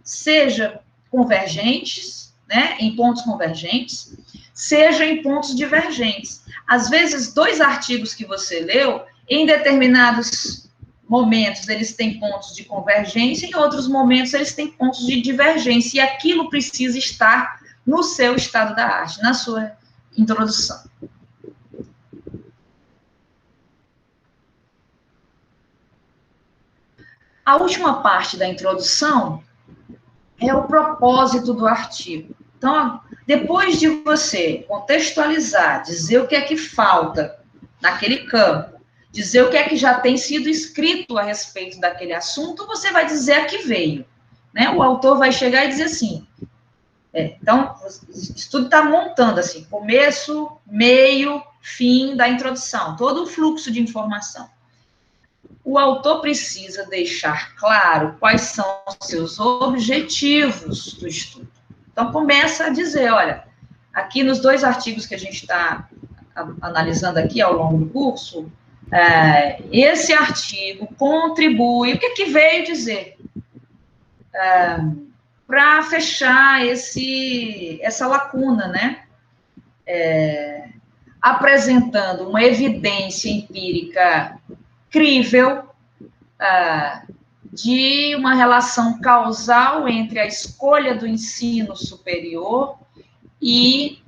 seja convergentes, né, em pontos convergentes, seja em pontos divergentes. Às vezes, dois artigos que você leu, em determinados momentos, eles têm pontos de convergência, em outros momentos, eles têm pontos de divergência, e aquilo precisa estar no seu estado da arte, na sua introdução. A última parte da introdução é o propósito do artigo. Então, depois de você contextualizar, dizer o que é que falta naquele campo, dizer o que é que já tem sido escrito a respeito daquele assunto, você vai dizer a que veio, né? O autor vai chegar e dizer assim, então, isso tudo está montando assim, começo, meio, fim da introdução, todo o fluxo de informação. O autor precisa deixar claro quais são os seus objetivos do estudo. Então, começa a dizer, olha, aqui nos 2 artigos que a gente está analisando aqui ao longo do curso, esse artigo contribui, o que veio dizer? Para fechar essa lacuna, né? Apresentando uma evidência empírica crível de uma relação causal entre a escolha do ensino superior e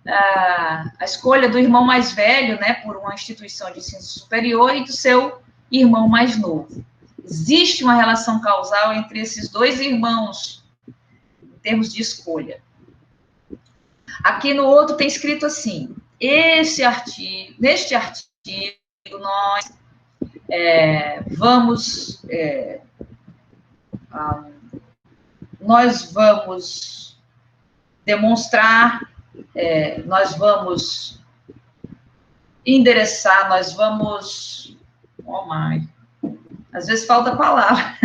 a escolha do irmão mais velho, né, por uma instituição de ensino superior e do seu irmão mais novo. Existe uma relação causal entre esses 2 irmãos, em termos de escolha. Aqui no outro tem escrito assim, neste artigo, nós vamos demonstrar, nós vamos endereçar, nós vamos... Às vezes falta palavra.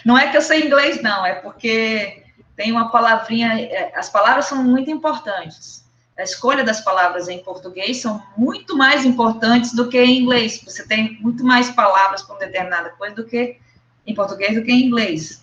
Não é que eu sei inglês, não, é porque tem uma palavrinha... As palavras são muito importantes. A escolha das palavras em português são muito mais importantes do que em inglês. Você tem muito mais palavras para uma determinada coisa do que em português do que em inglês.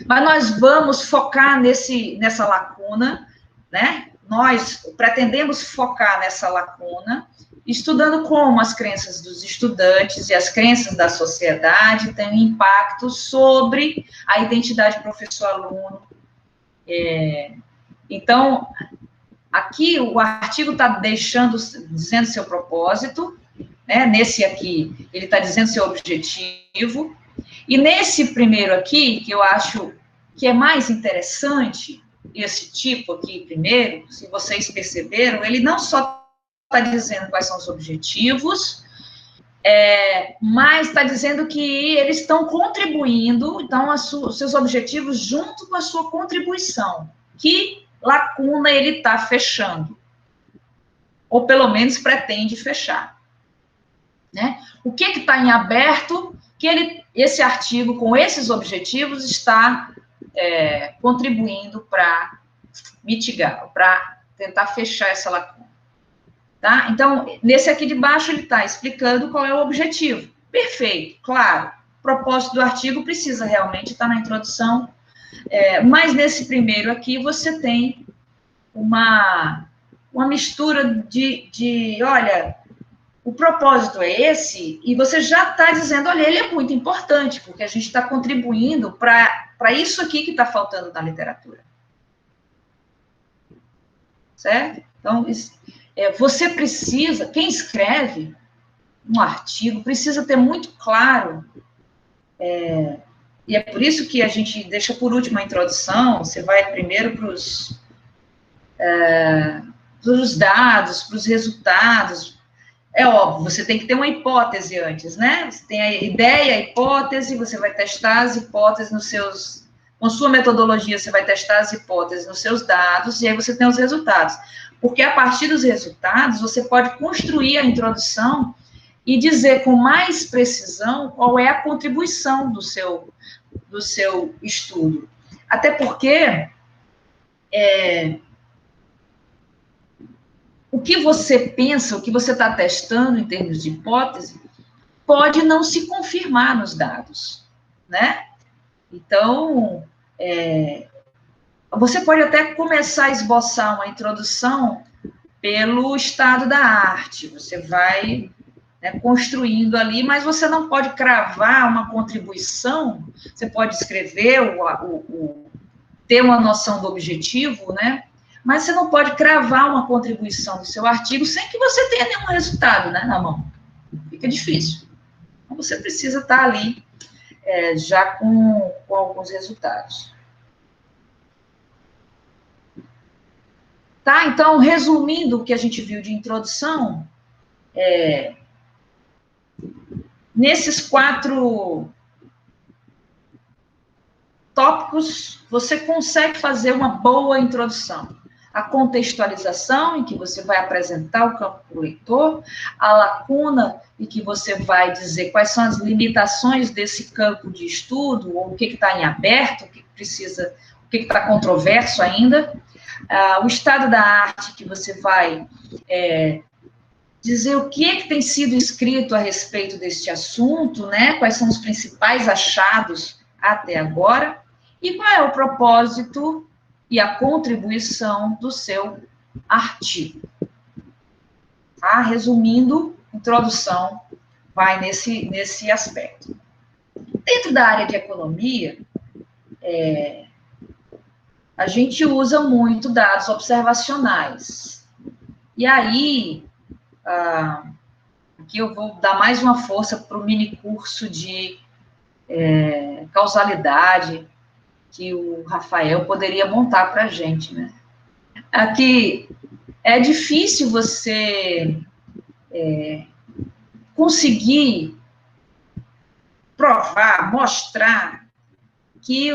Mas nós vamos focar nessa lacuna, né? Nós pretendemos focar nessa lacuna, estudando como as crenças dos estudantes e as crenças da sociedade têm um impacto sobre a identidade professor-aluno. Então, aqui o artigo está dizendo seu propósito, né? Nesse aqui, ele está dizendo seu objetivo, e nesse primeiro aqui, que eu acho que é mais interessante, esse tipo aqui primeiro, se vocês perceberam, ele não só está dizendo quais são os objetivos, mas está dizendo que eles estão contribuindo, então, os seus objetivos junto com a sua contribuição. Que lacuna ele está fechando? Ou pelo menos pretende fechar. Né? O que está em aberto que esse artigo, com esses objetivos, está contribuindo para mitigar, para tentar fechar essa lacuna. Tá? Então, nesse aqui de baixo, ele está explicando qual é o objetivo. Perfeito, claro. O propósito do artigo precisa realmente estar na introdução, mas nesse primeiro aqui, você tem uma mistura de olha, o propósito é esse, e você já está dizendo, olha, ele é muito importante, porque a gente está contribuindo para isso aqui que está faltando na literatura. Certo? Então, você precisa, quem escreve um artigo, precisa ter muito claro, e é por isso que a gente deixa por último a introdução, você vai primeiro para os dados, para os resultados. É óbvio, você tem que ter uma hipótese antes, né? Você tem a ideia, a hipótese, você vai testar as hipóteses com sua metodologia, você vai testar as hipóteses nos seus dados, e aí você tem os resultados. Porque a partir dos resultados, você pode construir a introdução e dizer com mais precisão qual é a contribuição do seu estudo. Até porque o que você pensa, o que você está testando em termos de hipótese, pode não se confirmar nos dados, né? Então, você pode até começar a esboçar uma introdução pelo estado da arte, você vai construindo ali, mas você não pode cravar uma contribuição, você pode escrever, ter uma noção do objetivo, né? Mas você não pode cravar uma contribuição do seu artigo sem que você tenha nenhum resultado, né, na mão. Fica difícil. Então, você precisa estar ali já com alguns resultados. Tá? Então, resumindo o que a gente viu de introdução, nesses 4 tópicos, você consegue fazer uma boa introdução. a contextualização, em que você vai apresentar o campo para o leitor, a lacuna, em que você vai dizer quais são as limitações desse campo de estudo, ou o que está em aberto, o que precisa, o que está controverso ainda, o estado da arte, que você vai dizer o que tem sido escrito a respeito deste assunto, né? Quais são os principais achados até agora, e qual é o propósito e a contribuição do seu artigo. Tá? Resumindo, introdução vai nesse aspecto. Dentro da área de economia, a gente usa muito dados observacionais. E aí, aqui eu vou dar mais uma força para o mini curso de causalidade, que o Rafael poderia montar para a gente, né? Aqui é difícil você conseguir provar, mostrar que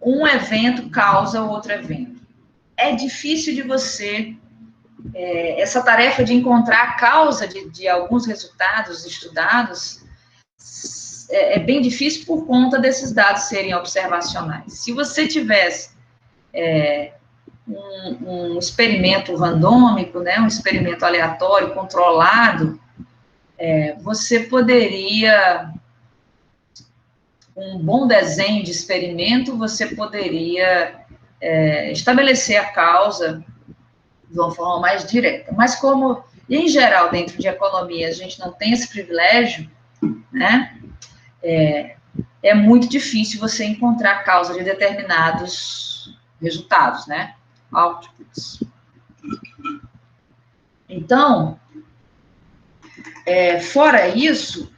um evento causa outro evento. É difícil de você, essa tarefa de encontrar a causa de alguns resultados estudados, é bem difícil por conta desses dados serem observacionais. Se você tivesse um experimento randômico, né, um experimento aleatório, controlado, você poderia, um bom desenho de experimento, você poderia estabelecer a causa de uma forma mais direta. Mas como, em geral, dentro de economia, a gente não tem esse privilégio, né, é muito difícil você encontrar a causa de determinados resultados, né, outputs. Então, fora isso,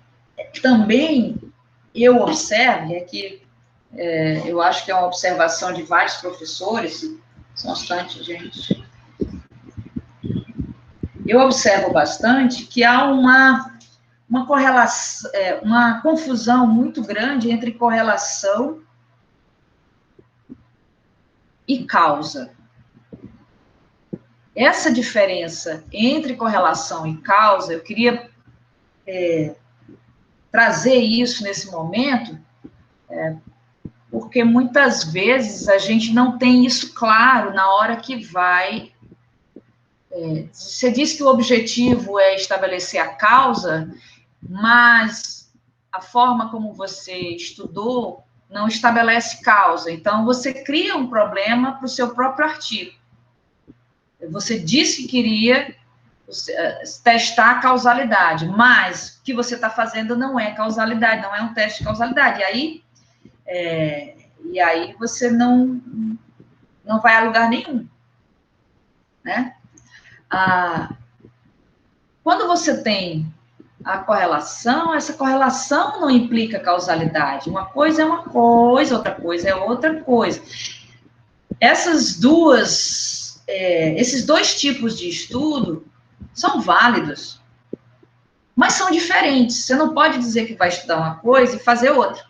também eu observo, e aqui eu acho que é uma observação de vários professores, são bastante gente, eu observo bastante que há uma correlação, uma confusão muito grande entre correlação e causa. Essa diferença entre correlação e causa, eu queria trazer isso nesse momento, porque muitas vezes a gente não tem isso claro na hora que vai... você diz que o objetivo é estabelecer a causa, mas a forma como você estudou não estabelece causa. Então, você cria um problema para o seu próprio artigo. Você disse que queria testar a causalidade, mas o que você está fazendo não é causalidade, não é um teste de causalidade. E aí você não vai a lugar nenhum, né? Quando você tem a correlação, essa correlação não implica causalidade. Uma coisa é uma coisa, outra coisa é outra coisa. Esses dois tipos de estudo são válidos, mas são diferentes. Você não pode dizer que vai estudar uma coisa e fazer outra,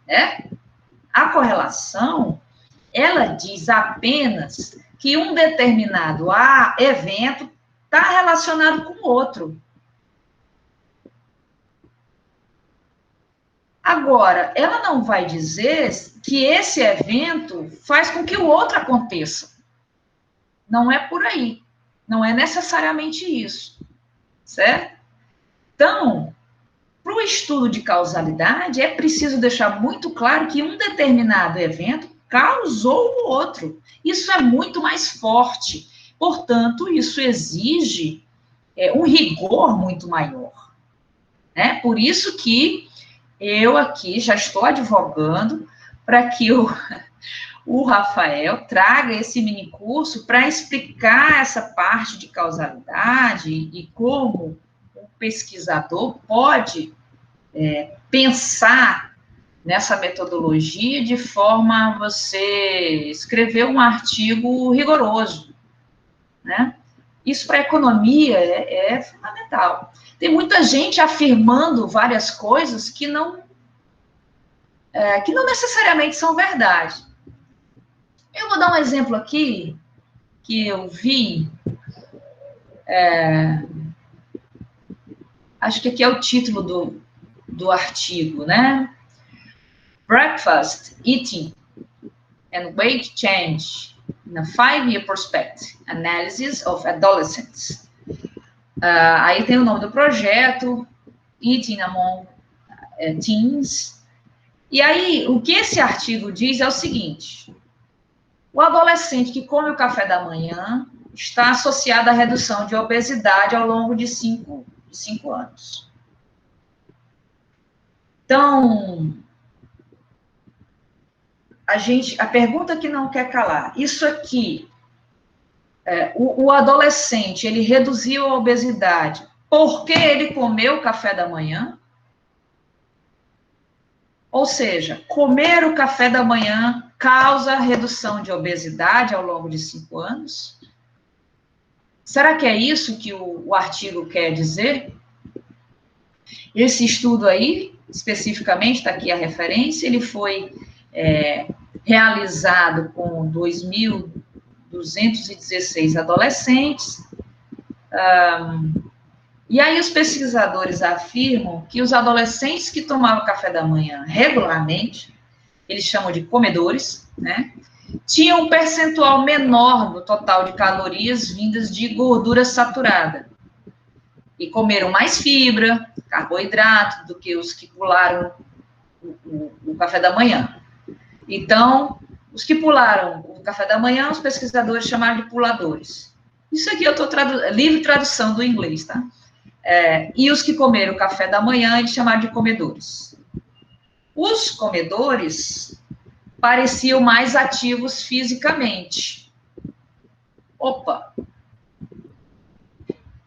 né? A correlação, ela diz apenas que um determinado evento está relacionado com o outro. Agora, ela não vai dizer que esse evento faz com que o outro aconteça. Não é por aí. Não é necessariamente isso. Certo? Então, para o estudo de causalidade, é preciso deixar muito claro que um determinado evento causou o outro. Isso é muito mais forte. Portanto, isso exige um rigor muito maior. Né? Por isso que eu aqui já estou advogando para que o Rafael traga esse mini curso para explicar essa parte de causalidade e como o pesquisador pode pensar nessa metodologia de forma a você escrever um artigo rigoroso, né? Isso para a economia é fundamental. Tem muita gente afirmando várias coisas que não necessariamente são verdade. Eu vou dar um exemplo aqui que eu vi, acho que aqui é o título do artigo, né? Breakfast, Eating and Weight Change in a 5-Year Perspective, Analysis of Adolescents. Aí tem o nome do projeto, Eating Among Teens. E aí, o que esse artigo diz é o seguinte: o adolescente que come o café da manhã está associado à redução de obesidade ao longo de 5 anos. Então, a pergunta que não quer calar, isso aqui, o adolescente, ele reduziu a obesidade porque ele comeu o café da manhã? Ou seja, comer o café da manhã causa redução de obesidade ao longo de 5 anos? Será que é isso que o artigo quer dizer? Esse estudo aí, especificamente, está aqui a referência, ele foi realizado com 2.216 adolescentes. E aí os pesquisadores afirmam que os adolescentes que tomavam café da manhã regularmente, eles chamam de comedores, né, tinham um percentual menor do total de calorias vindas de gordura saturada. E comeram mais fibra, carboidrato, do que os que pularam o café da manhã. Então, os que pularam o café da manhã, os pesquisadores chamaram de puladores. Isso aqui eu estou livre tradução do inglês, tá? E os que comeram o café da manhã, eles chamaram de comedores. Os comedores pareciam mais ativos fisicamente. Opa!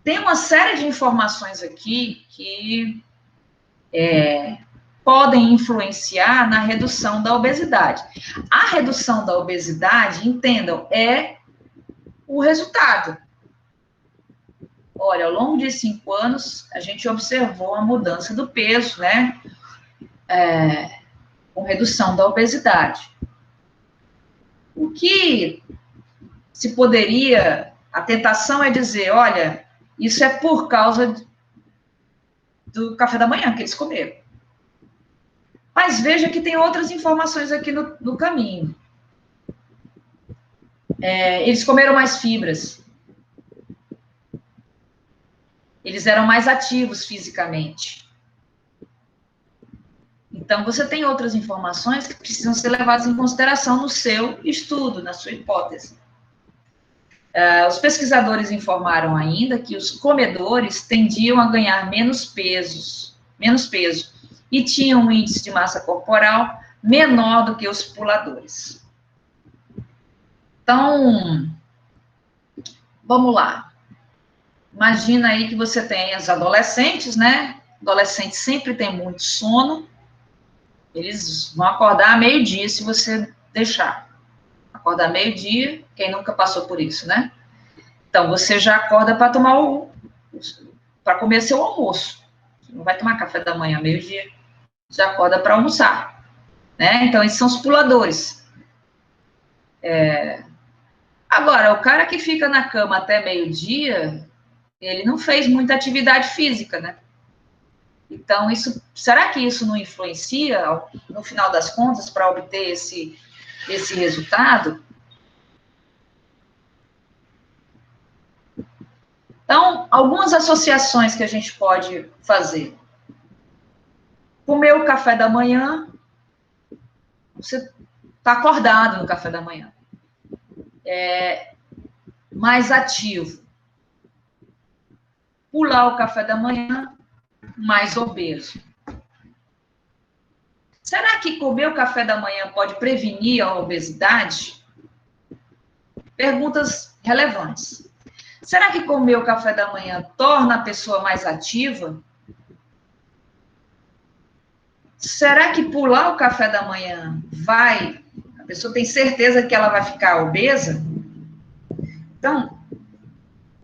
Tem uma série de informações aqui que podem influenciar na redução da obesidade. A redução da obesidade, entendam, é o resultado. Olha, ao longo de 5 anos, a gente observou a mudança do peso, né? Com redução da obesidade. O que se poderia... A tentação é dizer, olha, isso é por causa do café da manhã que eles comeram. Mas veja que tem outras informações aqui no caminho. Eles comeram mais fibras. Eles eram mais ativos fisicamente. Então, você tem outras informações que precisam ser levadas em consideração no seu estudo, na sua hipótese. Os pesquisadores informaram ainda que os comedores tendiam a ganhar menos peso, e tinham um índice de massa corporal menor do que os puladores. Então, vamos lá. Imagina aí que você tem os adolescentes, né? Adolescentes sempre tem muito sono. Eles vão acordar meio-dia se você deixar. Acordar meio-dia, quem nunca passou por isso, né? Então, você já acorda para para comer seu almoço. Você não vai tomar café da manhã meio-dia, já acorda para almoçar, né? Então, esses são os puladores. Agora, o cara que fica na cama até meio-dia, ele não fez muita atividade física, né? Então, será que isso não influencia, no final das contas, para obter esse resultado? Então, algumas associações que a gente pode fazer. Comer o café da manhã, você está acordado no café da manhã. Mais ativo. Pular o café da manhã, mais obeso. Será que comer o café da manhã pode prevenir a obesidade? Perguntas relevantes. Será que comer o café da manhã torna a pessoa mais ativa? Será que pular o café da manhã a pessoa tem certeza que ela vai ficar obesa? Então,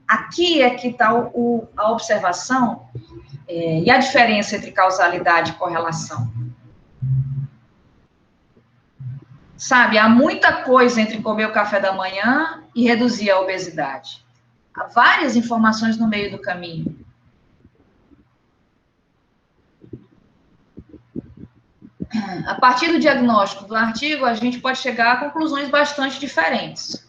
aqui é que está a observação e a diferença entre causalidade e correlação. Sabe, há muita coisa entre comer o café da manhã e reduzir a obesidade. Há várias informações no meio do caminho. A partir do diagnóstico do artigo, a gente pode chegar a conclusões bastante diferentes.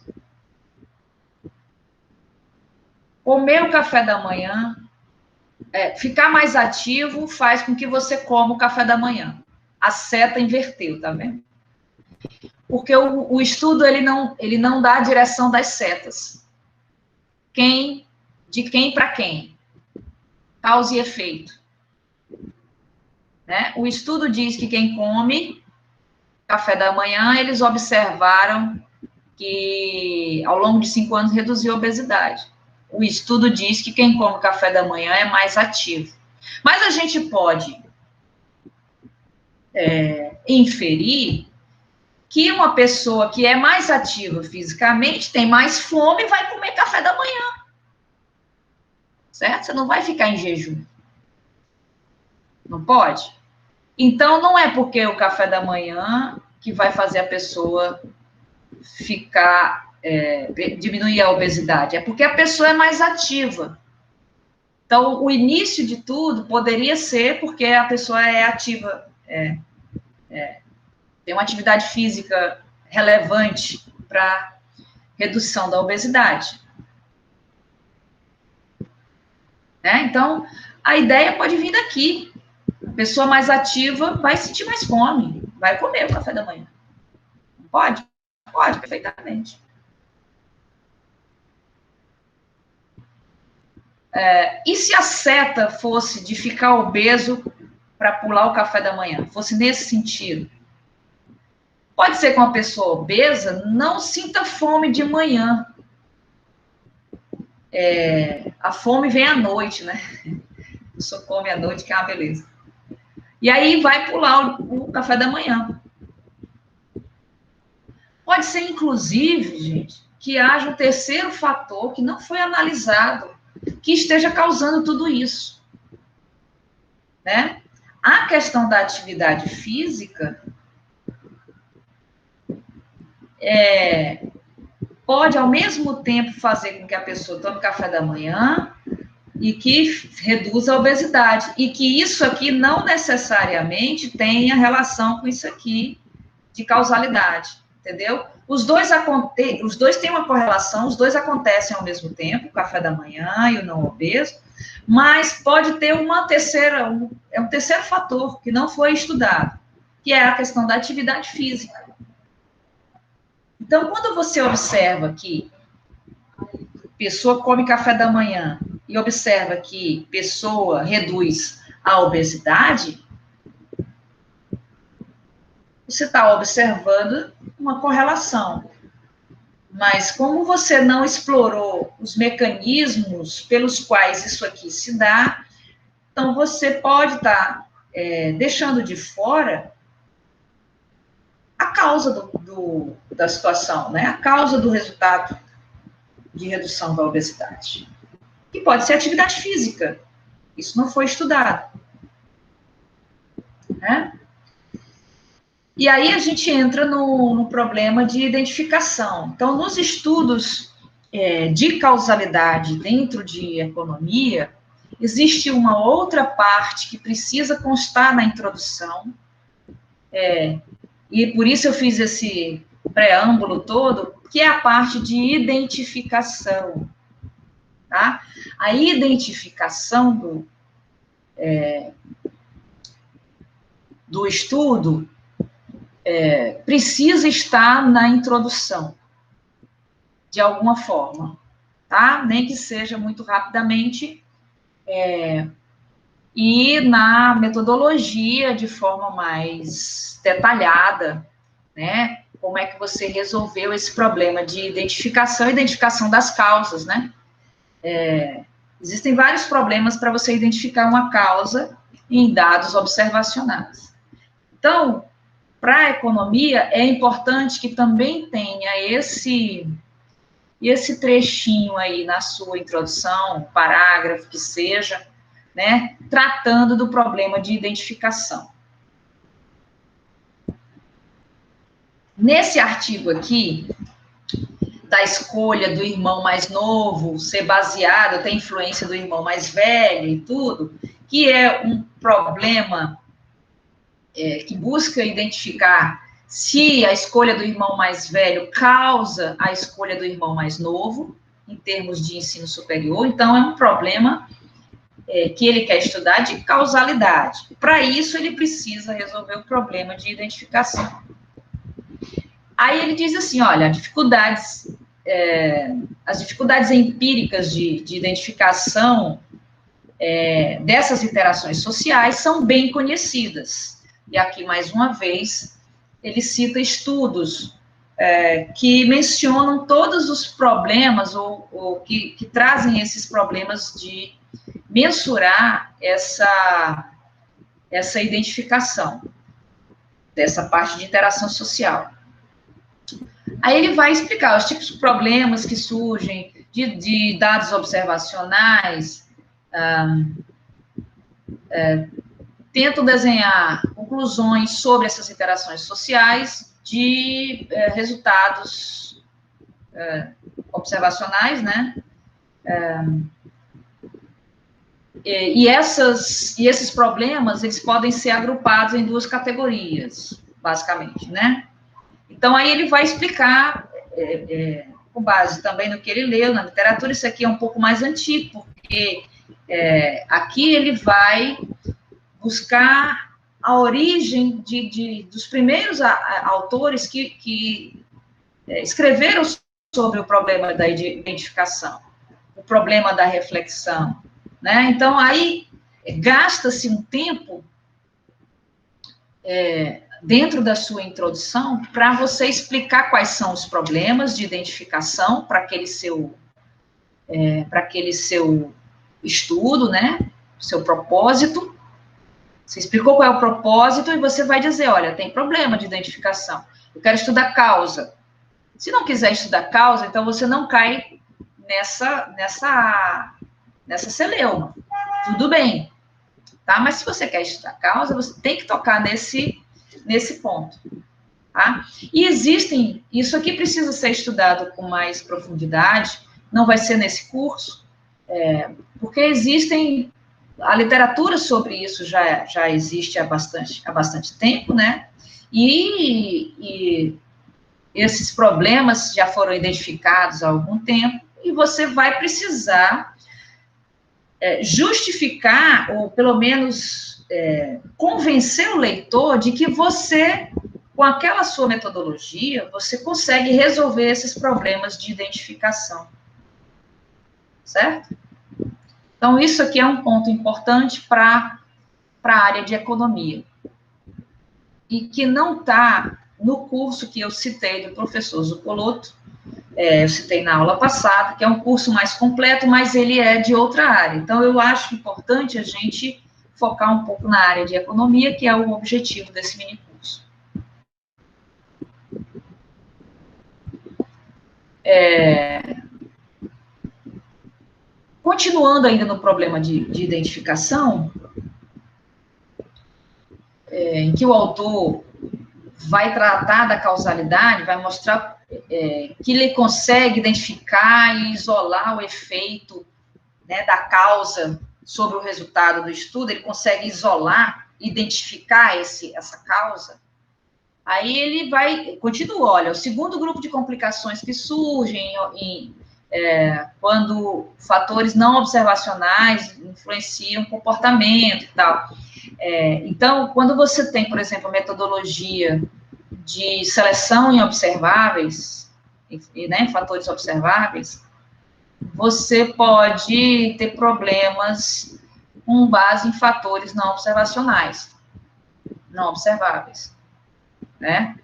Comer o café da manhã, ficar mais ativo, faz com que você coma o café da manhã. A seta inverteu, tá vendo? Porque o estudo ele não dá a direção das setas. De quem para quem? Causa e efeito. Né? O estudo diz que quem come café da manhã, eles observaram que ao longo de 5 anos reduziu a obesidade. O estudo diz que quem come café da manhã é mais ativo. Mas a gente pode inferir que uma pessoa que é mais ativa fisicamente tem mais fome e vai comer café da manhã. Certo? Você não vai ficar em jejum. Não pode? Então, não é porque o café da manhã que vai fazer a pessoa diminuir a obesidade. É porque a pessoa é mais ativa. Então, o início de tudo poderia ser porque a pessoa é ativa, tem uma atividade física relevante para redução da obesidade. Né? Então, a ideia pode vir daqui. A pessoa mais ativa vai sentir mais fome, vai comer o café da manhã. Não pode? Pode, perfeitamente. E se a seta fosse de ficar obeso para pular o café da manhã? Fosse nesse sentido? Pode ser que uma pessoa obesa não sinta fome de manhã. A fome vem à noite, né? A pessoa come à noite, que é uma beleza. E aí vai pular o café da manhã. Pode ser, inclusive, gente, que haja um terceiro fator que não foi analisado, que esteja causando tudo isso. Né? A questão da atividade física pode, ao mesmo tempo, fazer com que a pessoa tome café da manhã e que reduza a obesidade. E que isso aqui não necessariamente tenha relação com isso aqui de causalidade, entendeu? Os dois têm uma correlação, os dois acontecem ao mesmo tempo, o café da manhã e o não obeso, mas pode ter um terceiro fator que não foi estudado, que é a questão da atividade física. Então, quando você observa que pessoa come café da manhã e observa que pessoa reduz a obesidade, você está observando uma correlação. Mas como você não explorou os mecanismos pelos quais isso aqui se dá, então você pode estar deixando de fora a causa da situação, né? A causa do resultado de redução da obesidade. Que pode ser atividade física. Isso não foi estudado. Né? E aí a gente entra no problema de identificação. Então, nos estudos de causalidade dentro de economia, existe uma outra parte que precisa constar na introdução, e por isso eu fiz esse preâmbulo todo, que é a parte de identificação. Tá? A identificação do estudo precisa estar na introdução, de alguma forma, tá? Nem que seja muito rapidamente, e na metodologia de forma mais detalhada, né? Como é que você resolveu esse problema de identificação das causas, né? Existem vários problemas para você identificar uma causa em dados observacionais. Então, para a economia, é importante que também tenha esse trechinho aí na sua introdução, parágrafo que seja, né, tratando do problema de identificação. Nesse artigo aqui, da escolha do irmão mais novo ser baseada, ter influência do irmão mais velho e tudo, que é um problema que busca identificar se a escolha do irmão mais velho causa a escolha do irmão mais novo, em termos de ensino superior. Então, é um problema que ele quer estudar de causalidade. Para isso, ele precisa resolver o problema de identificação. Aí ele diz assim, olha, as dificuldades empíricas de identificação dessas interações sociais são bem conhecidas. E aqui, mais uma vez, ele cita estudos que mencionam todos os problemas ou que trazem esses problemas de mensurar essa identificação dessa parte de interação social. Aí ele vai explicar os tipos de problemas que surgem de dados observacionais, tentam desenhar conclusões sobre essas interações sociais de resultados observacionais, né? E esses problemas, eles podem ser agrupados em duas categorias, basicamente, né? Então, aí ele vai explicar, com base também no que ele leu na literatura. Isso aqui é um pouco mais antigo, porque aqui ele vai buscar a origem dos primeiros autores que escreveram sobre o problema da identificação, o problema da reflexão, né? Então, aí gasta-se um tempo dentro da sua introdução para você explicar quais são os problemas de identificação para aquele seu estudo, né? Seu propósito. Você explicou qual é o propósito e você vai dizer, olha, tem problema de identificação. Eu quero estudar causa. Se não quiser estudar causa, então você não cai nessa celeuma. Tudo bem, tá? Mas se você quer estudar causa, você tem que tocar nesse ponto, tá? E existem, isso aqui precisa ser estudado com mais profundidade, não vai ser nesse curso, porque existem, a literatura sobre isso já existe há bastante tempo, né? E esses problemas já foram identificados há algum tempo, e você vai precisar justificar, ou pelo menos convencer o leitor de que você, com aquela sua metodologia, você consegue resolver esses problemas de identificação. Certo? Então, isso aqui é um ponto importante para a área de economia. E que não está no curso que eu citei do professor Zuccolotto, eu citei na aula passada, que é um curso mais completo, mas ele é de outra área. Então, eu acho importante a gente focar um pouco na área de economia, que é o objetivo desse minicurso. Continuando ainda no problema de identificação, em que o autor vai tratar da causalidade, vai mostrar que ele consegue identificar e isolar o efeito, né, da causa sobre o resultado do estudo, ele consegue isolar, identificar essa causa. Aí ele continua, olha, o segundo grupo de complicações que surgem quando fatores não observacionais influenciam o comportamento e tal. Então, quando você tem, por exemplo, metodologia de seleção em observáveis, né, fatores observáveis, você pode ter problemas com base em fatores não observacionais, não observáveis, né?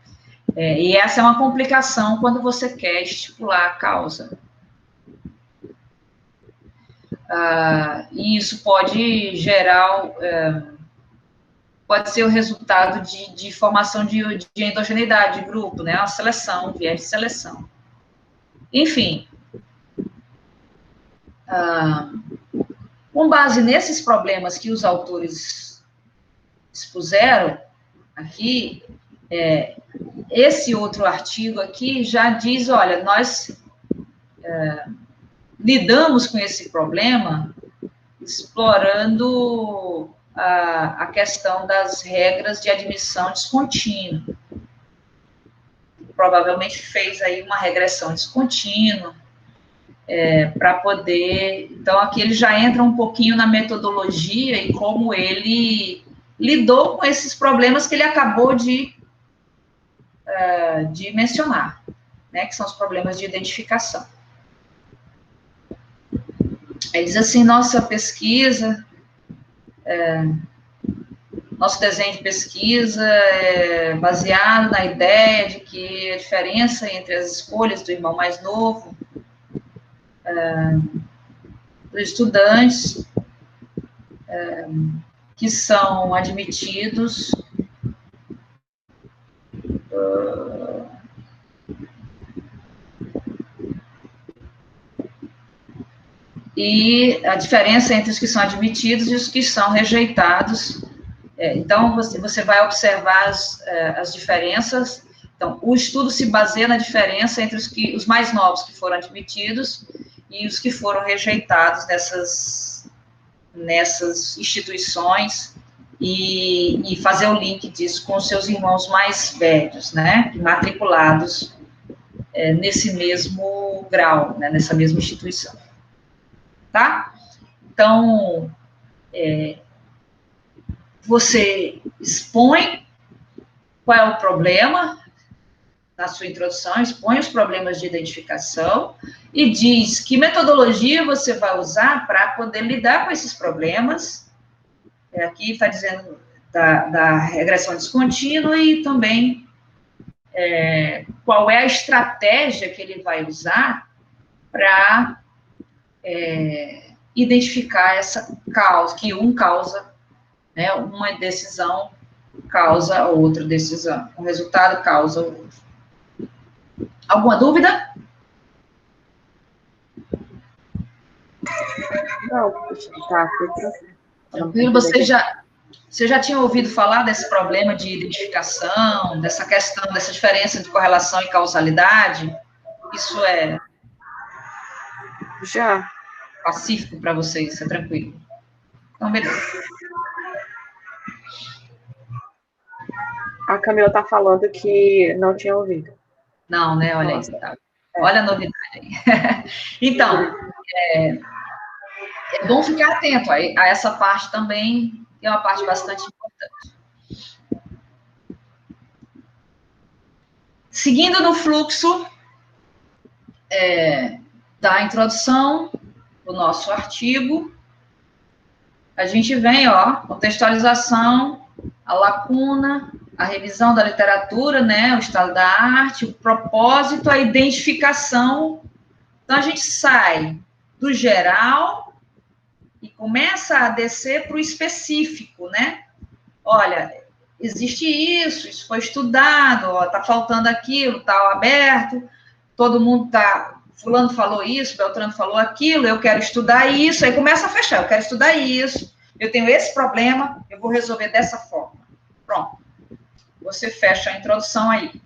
E essa é uma complicação quando você quer estipular a causa. E isso pode gerar, pode ser o resultado de formação de endogeneidade de grupo, né? Uma seleção, um viés de seleção. Enfim, com base nesses problemas que os autores expuseram aqui, esse outro artigo aqui já diz, olha, nós lidamos com esse problema explorando a questão das regras de admissão descontínua. Provavelmente fez aí uma regressão descontínua, para poder... Então, aqui ele já entra um pouquinho na metodologia e como ele lidou com esses problemas que ele acabou de mencionar, né, que são os problemas de identificação. Ele diz assim, nossa pesquisa, nosso desenho de pesquisa é baseado na ideia de que a diferença entre as escolhas do irmão mais novo dos estudantes que são admitidos e a diferença entre os que são admitidos e os que são rejeitados. Então, você vai observar as diferenças. Então, o estudo se baseia na diferença entre os mais novos que foram admitidos e os que foram rejeitados nessas instituições e fazer o link disso com os seus irmãos mais velhos, né, matriculados nesse mesmo grau, né, nessa mesma instituição. Tá? Então, você expõe qual é o problema na sua introdução, expõe os problemas de identificação e diz que metodologia você vai usar para poder lidar com esses problemas. Aqui está dizendo da regressão descontínua e também qual é a estratégia que ele vai usar para identificar essa causa, que causa, né, uma decisão causa outra decisão, um resultado causa outro. Alguma dúvida? Não, tá. Tranquilo, você já tinha ouvido falar desse problema de identificação, dessa questão, dessa diferença de correlação e causalidade? Isso é Já. pacífico para vocês, é tranquilo. Então, beleza. A Camila está falando que não tinha ouvido. Não, né? Olha aí. Tá. Olha a novidade aí. Então, é bom ficar atento a essa parte também, que é uma parte bastante importante. Seguindo no fluxo da introdução do nosso artigo, a gente vem, contextualização, a lacuna, a revisão da literatura, né, o estado da arte, o propósito, a identificação. Então, a gente sai do geral e começa a descer para o específico, né? Olha, existe isso foi estudado, está faltando aquilo, está aberto, todo mundo está... Fulano falou isso, Beltrano falou aquilo, eu quero estudar isso, aí começa a fechar, eu quero estudar isso, eu tenho esse problema, eu vou resolver dessa forma. Pronto. Você fecha a introdução aí.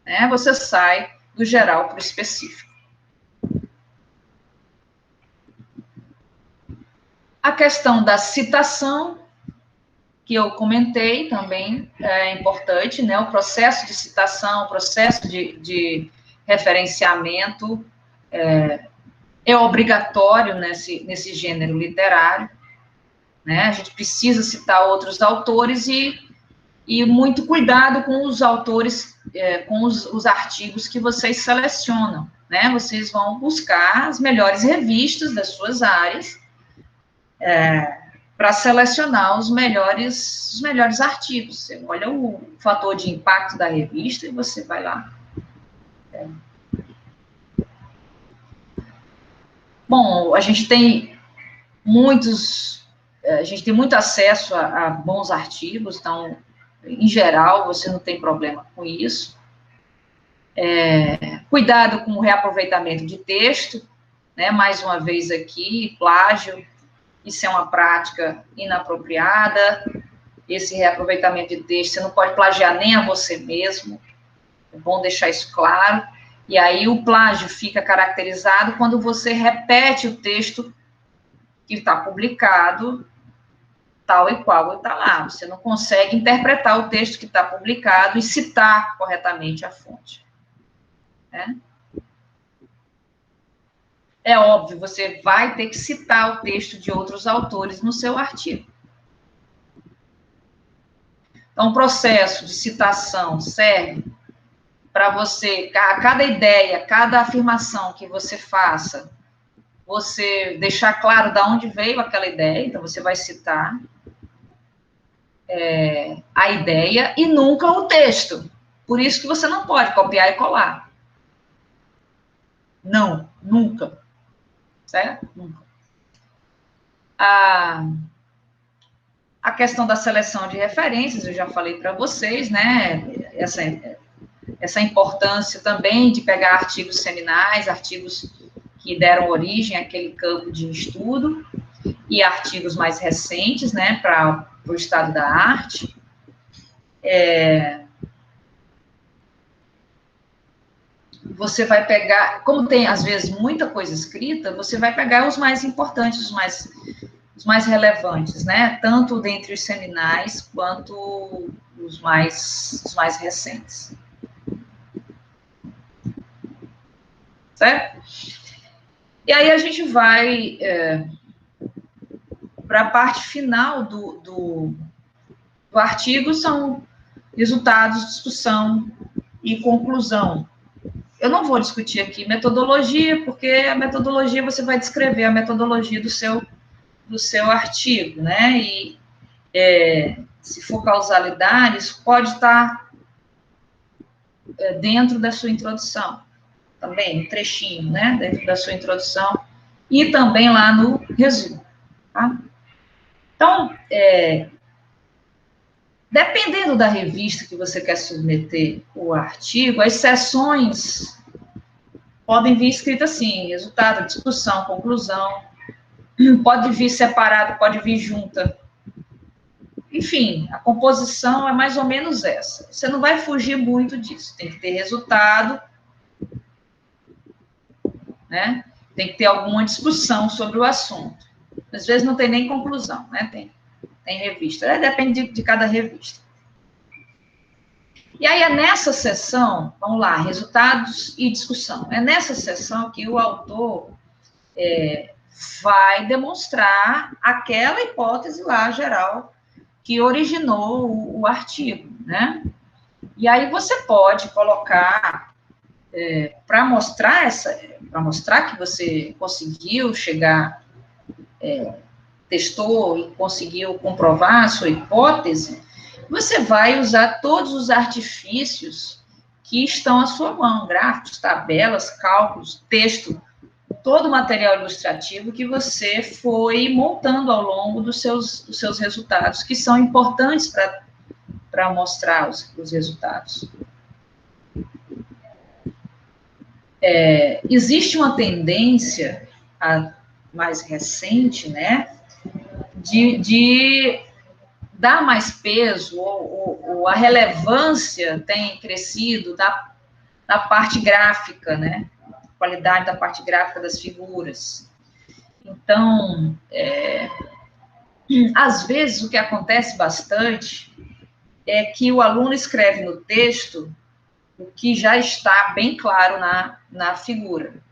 Né? Você sai do geral para o específico. A questão da citação, que eu comentei também, é importante, né? O processo de citação, o processo de referenciamento é obrigatório nesse gênero literário, né? A gente precisa citar outros autores e muito cuidado com os autores, com os artigos que vocês selecionam, né? Vocês vão buscar as melhores revistas das suas áreas para selecionar os melhores artigos. Você olha o fator de impacto da revista e você vai lá. Bom, a gente tem muito acesso a bons artigos, então, em geral, você não tem problema com isso. Cuidado com o reaproveitamento de texto, né? Mais uma vez aqui, plágio, isso é uma prática inapropriada, esse reaproveitamento de texto, você não pode plagiar nem a você mesmo, é bom deixar isso claro. E aí o plágio fica caracterizado quando você repete o texto que está publicado, tal e qual está lá. Você não consegue interpretar o texto que está publicado e citar corretamente a fonte. Né? É óbvio, você vai ter que citar o texto de outros autores no seu artigo. Então, o processo de citação serve para você, cada ideia, cada afirmação que você faça, você deixar claro de onde veio aquela ideia, então você vai citar a ideia e nunca o texto. Por isso que você não pode copiar e colar. Não, nunca. Certo? Nunca. A questão da seleção de referências, eu já falei para vocês, né? Essa importância também de pegar artigos seminais, artigos que deram origem àquele campo de estudo, e artigos mais recentes, né, para o estado da arte. Você vai pegar, como tem, às vezes, muita coisa escrita, você vai pegar os mais importantes, os mais relevantes, né, tanto dentre os seminais, quanto os mais recentes. Certo? E aí a gente vai para a parte final do artigo, são resultados, discussão e conclusão. Eu não vou discutir aqui metodologia, porque a metodologia, você vai descrever a metodologia do seu artigo, né? E se for causalidade, isso pode estar dentro da sua introdução, também, um trechinho, né? Dentro da sua introdução, e também lá no resumo, tá? Então, dependendo da revista que você quer submeter o artigo, as seções podem vir escritas assim: resultado, discussão, conclusão, pode vir separado, pode vir junta. Enfim, a composição é mais ou menos essa. Você não vai fugir muito disso. Tem que ter resultado, né? Tem que ter alguma discussão sobre o assunto. Às vezes não tem nem conclusão, né? Tem revista. Depende de cada revista. E aí é nessa sessão, vamos lá, resultados e discussão. É nessa sessão que o autor vai demonstrar aquela hipótese lá geral que originou o artigo, né? E aí você pode colocar, para mostrar que você conseguiu chegar, testou e conseguiu comprovar a sua hipótese, você vai usar todos os artifícios que estão à sua mão, gráficos, tabelas, cálculos, texto, todo o material ilustrativo que você foi montando ao longo dos seus resultados, que são importantes para mostrar os resultados. Existe uma tendência mais recente, né, de dar mais peso, ou a relevância tem crescido da parte gráfica, né, qualidade da parte gráfica das figuras. Então, às vezes, o que acontece bastante é que o aluno escreve no texto o que já está bem claro na figura.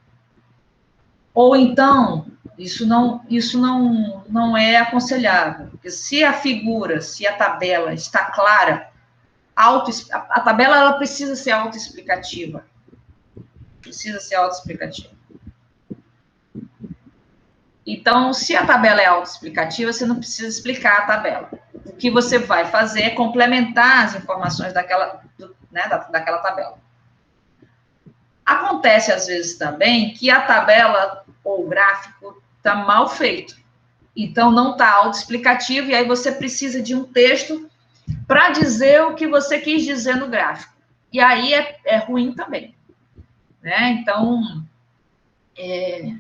Ou então, isso não é aconselhável, porque se a figura, se a tabela está clara, a tabela ela precisa ser autoexplicativa. Precisa ser autoexplicativa. Então, se a tabela é autoexplicativa, você não precisa explicar a tabela. O que você vai fazer é complementar as informações daquela tabela. Acontece, às vezes, também que a tabela ou o gráfico está mal feito. Então, não está autoexplicativo, e aí você precisa de um texto para dizer o que você quis dizer no gráfico. E aí é ruim também. Né? Então, é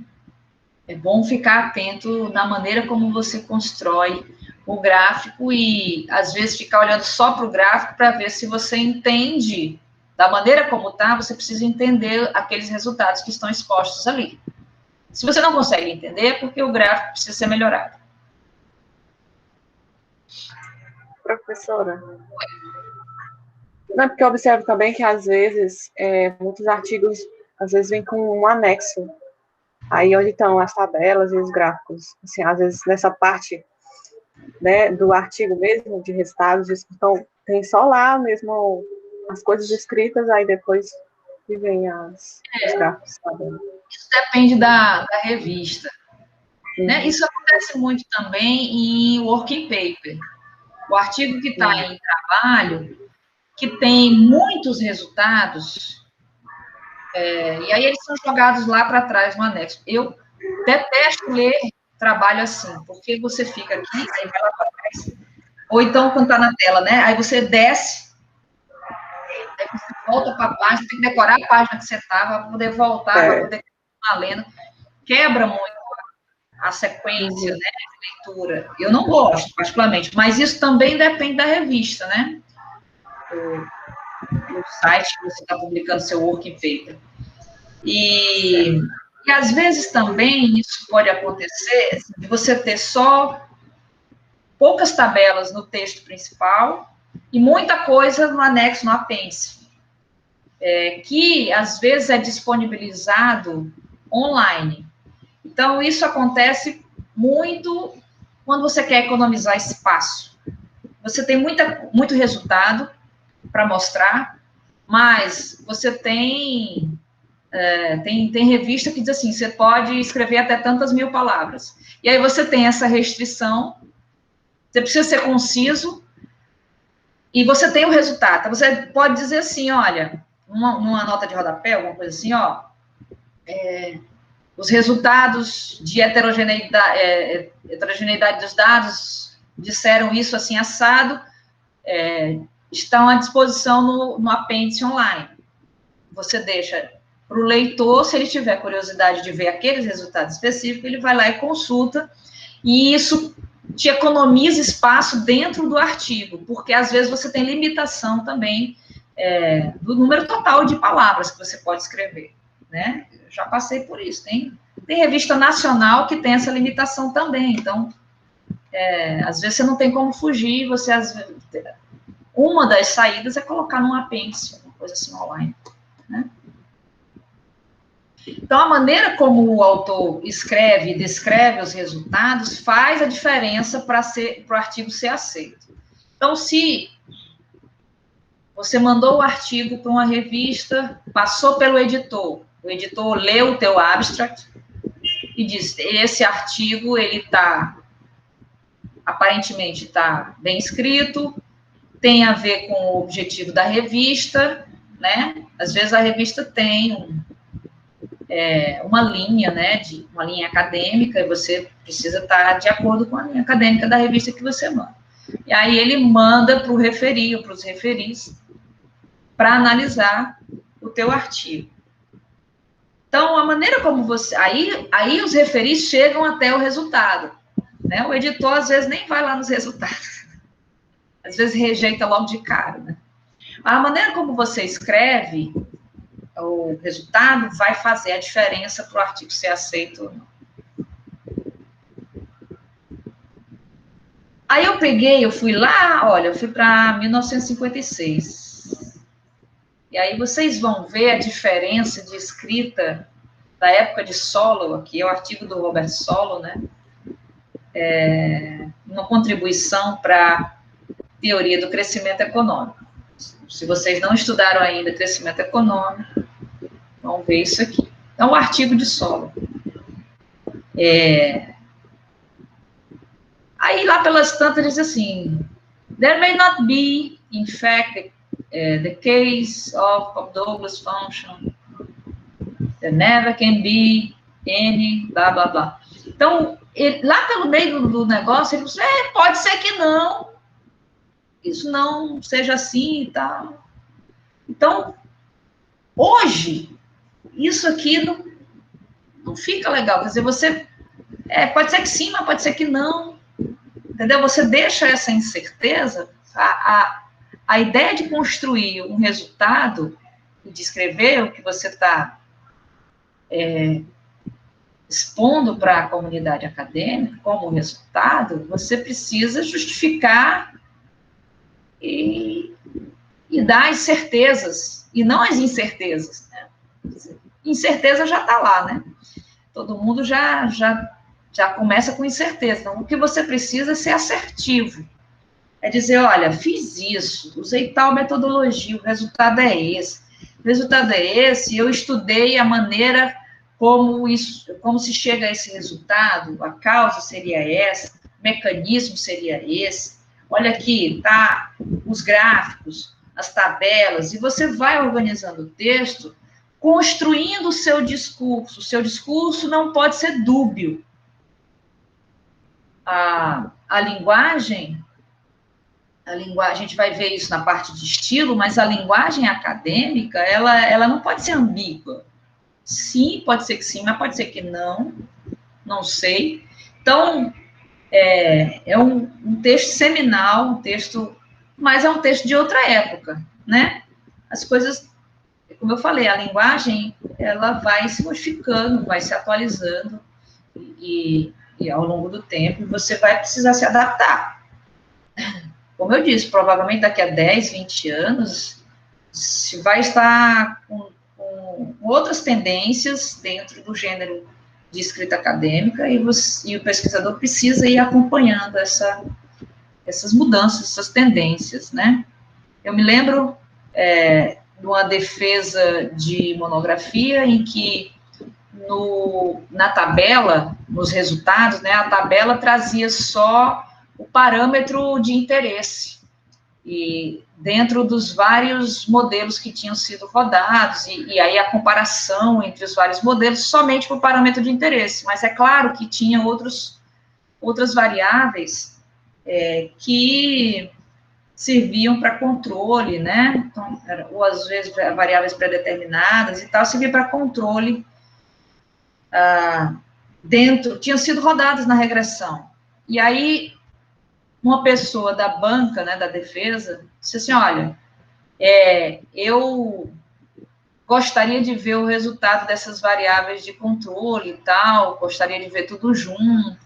bom ficar atento na maneira como você constrói o gráfico e, às vezes, ficar olhando só para o gráfico para ver se você entende, da maneira como está, você precisa entender aqueles resultados que estão expostos ali. Se você não consegue entender, é porque o gráfico precisa ser melhorado. Professora, não é porque eu observo também que, às vezes, muitos artigos, às vezes, vêm com um anexo, aí onde estão as tabelas e os gráficos. Assim, às vezes, nessa parte, né, do artigo mesmo, de resultados, então, tem só lá mesmo as coisas escritas, aí depois que vem os gráficos. Isso depende da revista. Né? Isso acontece muito também em working paper. O artigo que está em trabalho, que tem muitos resultados, e aí eles são jogados lá para trás no anexo. Eu detesto ler trabalho assim, porque você fica aqui, aí vai lá para trás. Ou então, quando está na tela, né? Aí você desce, aí você volta para a página, tem que decorar a página que você estava para poder voltar, para poder continuar lendo. Quebra muito a sequência, né, de leitura. Eu não gosto, particularmente, mas isso também depende da revista, né? O site que você está publicando seu working paper. E às vezes também isso pode acontecer de você ter só poucas tabelas no texto principal e muita coisa no anexo, no apêndice, que às vezes é disponibilizado online. Então, isso acontece muito quando você quer economizar espaço. Você tem muito resultado para mostrar, mas você tem revista que diz assim, você pode escrever até tantas mil palavras. E aí você tem essa restrição, você precisa ser conciso, e você tem o resultado. Então, você pode dizer assim, olha, numa nota de rodapé, alguma coisa assim, ó, os resultados de heterogeneidade dos dados disseram isso assim, assado, estão à disposição no apêndice online. Você deixa para o leitor, se ele tiver curiosidade de ver aqueles resultados específicos, ele vai lá e consulta, e isso te economiza espaço dentro do artigo, porque às vezes você tem limitação também do número total de palavras que você pode escrever, né? Eu já passei por isso. Tem revista nacional que tem essa limitação também, então, às vezes você não tem como fugir, você, às vezes, uma das saídas é colocar num apêndice, uma coisa assim online, né? Então, a maneira como o autor escreve e descreve os resultados faz a diferença para o artigo ser aceito. Então, se você mandou o artigo para uma revista, passou pelo editor, o editor leu o teu abstract e diz, esse artigo, ele aparentemente está bem escrito, tem a ver com o objetivo da revista, né? Às vezes a revista tem uma linha, né, uma linha acadêmica, e você precisa estar de acordo com a linha acadêmica da revista que você manda. E aí ele manda para o referi, ou para os referis, para analisar o teu artigo. Então, a maneira como você... Aí os referis chegam até o resultado, né? O editor, às vezes, nem vai lá nos resultados. Às vezes, rejeita logo de cara, né? A maneira como você escreve o resultado vai fazer a diferença para o artigo ser aceito ou não. Aí eu fui lá, olha, eu fui para 1956. E aí vocês vão ver a diferença de escrita da época de Solow, aqui é o artigo do Robert Solow, né? Uma contribuição para a teoria do crescimento econômico. Se vocês não estudaram ainda crescimento econômico, vão ver isso aqui. Então, o artigo de Solow. Aí, lá pelas tantas, diz assim, there may not be, in fact, the case of Douglas function, there never can be any, blá, blá, blá. Então, lá pelo meio do negócio, ele diz, pode ser que não, isso não seja assim e tal. Então, hoje, isso aqui não fica legal. Quer dizer, você... pode ser que sim, mas pode ser que não. entendeu? Você deixa essa incerteza, a ideia de construir um resultado, de escrever o que você está expondo para a comunidade acadêmica como resultado, você precisa justificar e dar as certezas, e não as incertezas, né? Incerteza já está lá, né? Todo mundo já começa com incerteza. Então, o que você precisa é ser assertivo. É dizer, olha, fiz isso, usei tal metodologia, o resultado é esse. O resultado é esse, eu estudei a maneira como se chega a esse resultado, a causa seria essa, o mecanismo seria esse. Olha aqui, tá os gráficos, as tabelas, e você vai organizando o texto, construindo o seu discurso. O seu discurso não pode ser dúbio. A linguagem, a gente vai ver isso na parte de estilo, mas a linguagem acadêmica, ela não pode ser ambígua. Sim, pode ser que sim, mas pode ser que não sei. Então, é um texto seminal, um texto, mas é um texto de outra época, né? As coisas, como eu falei, a linguagem, ela vai se modificando, vai se atualizando, e ao longo do tempo, você vai precisar se adaptar. Como eu disse, provavelmente daqui a 10, 20 anos, se vai estar com outras tendências dentro do gênero de escrita acadêmica, e o pesquisador precisa ir acompanhando essas mudanças, essas tendências, né? Eu me lembro de uma defesa de monografia em que na tabela, nos resultados, né, a tabela trazia só o parâmetro de interesse, e dentro dos vários modelos que tinham sido rodados, e aí a comparação entre os vários modelos, somente por parâmetro de interesse, mas é claro que tinha outras variáveis que serviam para controle, né, então, ou às vezes variáveis pré-determinadas e tal, servia para controle tinham sido rodadas na regressão. E aí, uma pessoa da banca, né, da defesa, disse assim, olha, eu gostaria de ver o resultado dessas variáveis de controle e tal, gostaria de ver tudo junto.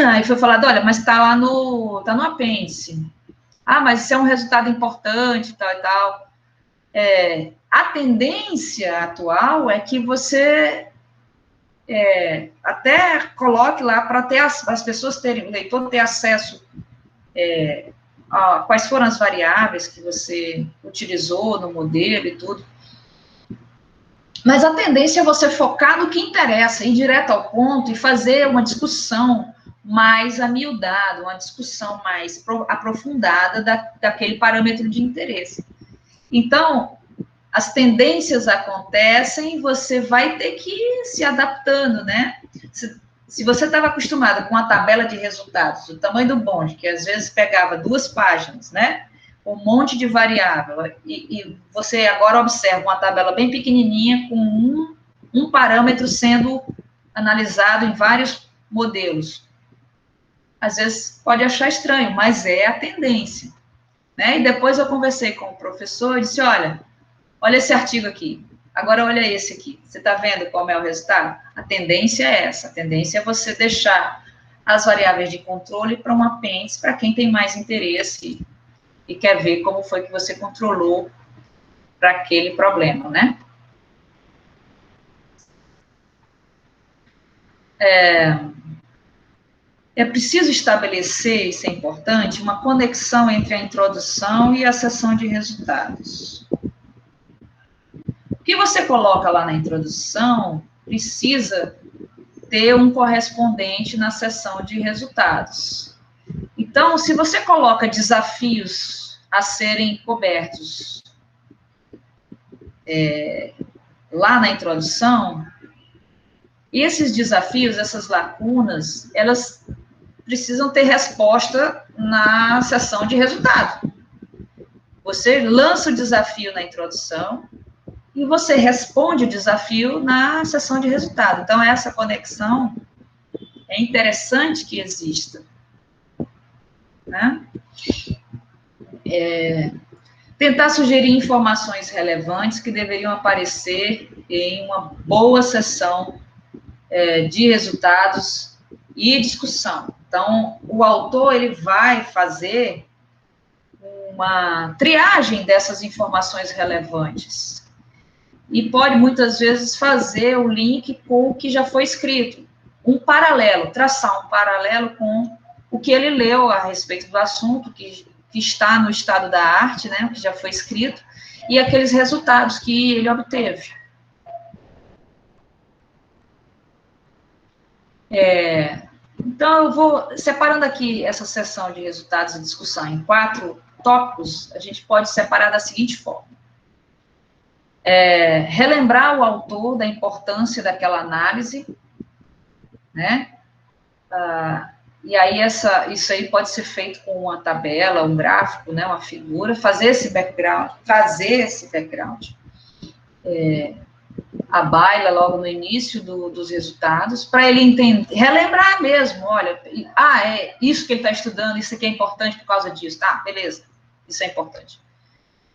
Aí foi falado, olha, mas está lá no apêndice. Ah, mas isso é um resultado importante e tal e tal. A tendência atual é que você até coloque lá para ter as pessoas terem, o leitor ter acesso a quais foram as variáveis que você utilizou no modelo e tudo. Mas a tendência é você focar no que interessa, ir direto ao ponto e fazer uma discussão mais amiudada, uma discussão mais aprofundada daquele parâmetro de interesse. Então, as tendências acontecem, você vai ter que ir se adaptando, né? Se você estava acostumado com a tabela de resultados, o tamanho do bonde, que às vezes pegava 2 páginas, né? Um monte de variável, e você agora observa uma tabela bem pequenininha com um parâmetro sendo analisado em vários modelos. Às vezes pode achar estranho, mas é a tendência, né? E depois eu conversei com o professor e disse, olha esse artigo aqui, agora olha esse aqui, você está vendo como é o resultado? A tendência é essa, a tendência é você deixar as variáveis de controle para um apêndice, para quem tem mais interesse e quer ver como foi que você controlou para aquele problema, né? É preciso estabelecer, isso é importante, uma conexão entre a introdução e a seção de resultados. O que você coloca lá na introdução precisa ter um correspondente na seção de resultados. Então, se você coloca desafios a serem cobertos lá na introdução, esses desafios, essas lacunas, elas precisam ter resposta na seção de resultado. Você lança o desafio na introdução e você responde o desafio na seção de resultado. Então, essa conexão é interessante que exista. né? Tentar sugerir informações relevantes que deveriam aparecer em uma boa sessão de resultados e discussão. Então, o autor ele vai fazer uma triagem dessas informações relevantes e pode, muitas vezes, fazer o link com o que já foi escrito, um paralelo, traçar um paralelo com o que ele leu a respeito do assunto, que está no estado da arte, né, que já foi escrito, e aqueles resultados que ele obteve. Então, eu vou separando aqui essa sessão de resultados e discussão em 4 tópicos, a gente pode separar da seguinte forma. Relembrar o autor da importância daquela análise, né? E aí, isso aí pode ser feito com uma tabela, um gráfico, né, uma figura, fazer esse background, trazer esse background à baila logo no início dos resultados, para ele entender, relembrar mesmo, olha, é isso que ele está estudando, isso aqui é importante por causa disso, tá, beleza, isso é importante.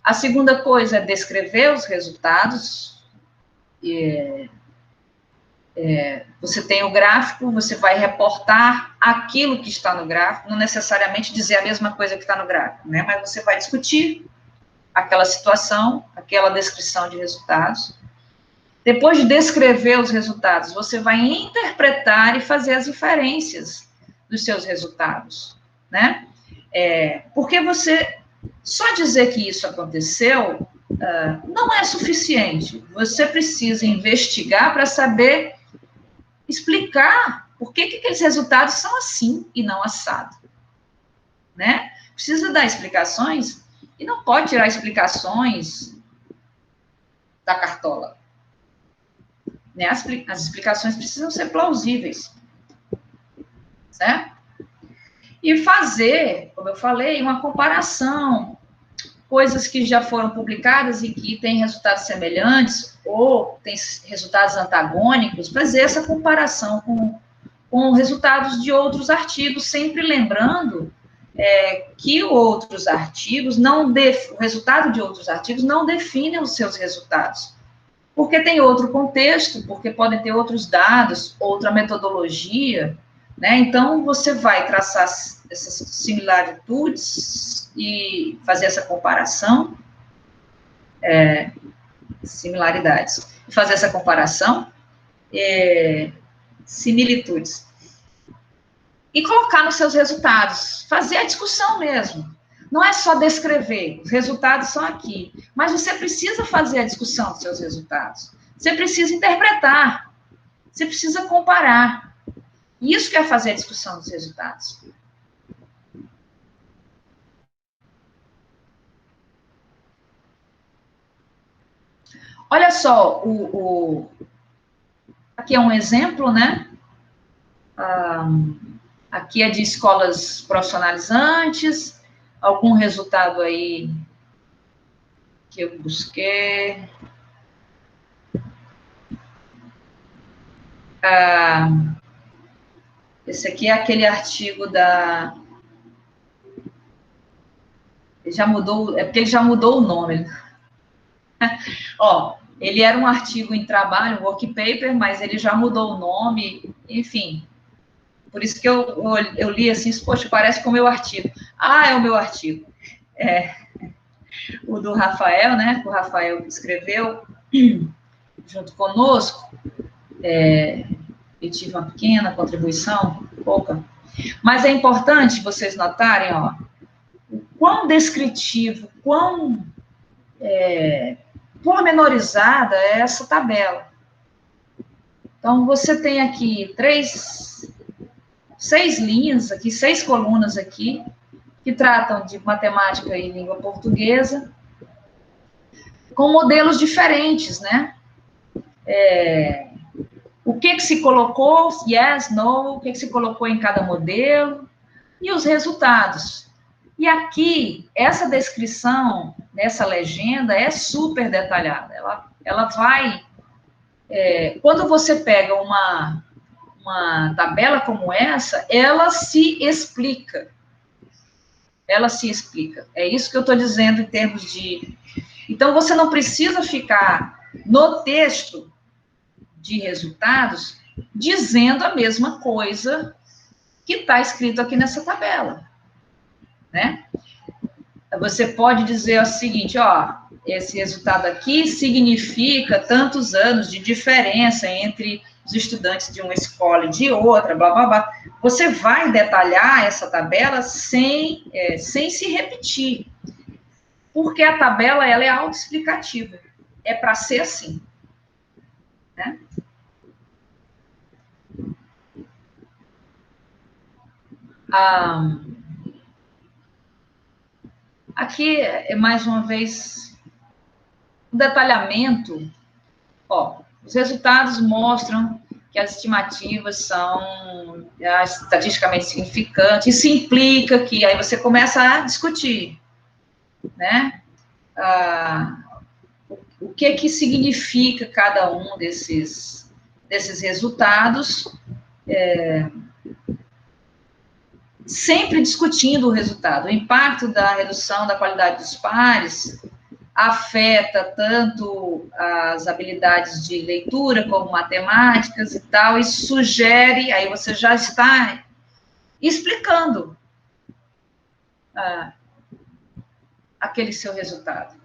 A segunda coisa é descrever os resultados. Você tem o gráfico, você vai reportar aquilo que está no gráfico, não necessariamente dizer a mesma coisa que está no gráfico, né? Mas você vai discutir aquela situação, aquela descrição de resultados. Depois de descrever os resultados, você vai interpretar e fazer as inferências dos seus resultados, né? Porque só dizer que isso aconteceu não é suficiente. Você precisa investigar para saber explicar por que aqueles resultados são assim e não assado, né? Precisa dar explicações e não pode tirar explicações da cartola, né? As explicações precisam ser plausíveis, certo? E fazer, como eu falei, uma comparação, coisas que já foram publicadas e que têm resultados semelhantes ou têm resultados antagônicos, fazer essa comparação com resultados de outros artigos, sempre lembrando que outros artigos o resultado de outros artigos não definem os seus resultados, porque tem outro contexto, porque podem ter outros dados, outra metodologia, né? Então, você vai traçar essas similitudes e fazer essa comparação, similaridades, e fazer essa comparação, similitudes, e colocar nos seus resultados, fazer a discussão mesmo. Não é só descrever, os resultados são aqui, mas você precisa fazer a discussão dos seus resultados, você precisa interpretar, você precisa comparar. Isso que é fazer a discussão dos resultados. Olha só, aqui é um exemplo, né? Aqui é de escolas profissionalizantes, algum resultado aí que eu busquei. Esse aqui é aquele artigo da... Ele já mudou, porque ele já mudou o nome. Ó, ele era um artigo em trabalho, um work paper, mas ele já mudou o nome, enfim. Por isso que eu li assim, poxa, parece com o meu artigo. É o meu artigo. O do Rafael, né? O Rafael escreveu junto conosco. Eu tive uma pequena contribuição, pouca. Mas é importante vocês notarem, ó, o quão descritivo, quão pormenorizada é essa tabela. Então, você tem aqui 6 linhas aqui, 6 colunas aqui, que tratam de matemática e língua portuguesa, com modelos diferentes, né? O que se colocou, yes, no, o que se colocou em cada modelo, e os resultados. E aqui, essa descrição, nessa legenda, é super detalhada. Ela vai... quando você pega uma tabela como essa, ela se explica. ela se explica. É isso que eu estou dizendo em termos de... Então, você não precisa ficar no texto de resultados dizendo a mesma coisa que está escrito aqui nessa tabela, né? Você pode dizer o seguinte, ó, esse resultado aqui significa tantos anos de diferença entre os estudantes de uma escola e de outra, blá, blá, blá. Você vai detalhar essa tabela sem se repetir, porque a tabela, ela é autoexplicativa. É para ser assim, né? Aqui, mais uma vez, o detalhamento. Ó, os resultados mostram que as estimativas são estatisticamente significantes. Isso implica que aí você começa a discutir, né? O que significa cada um desses resultados, sempre discutindo o resultado. O impacto da redução da qualidade dos pares afeta tanto as habilidades de leitura como matemáticas e tal, e sugere, aí você já está explicando aquele seu resultado.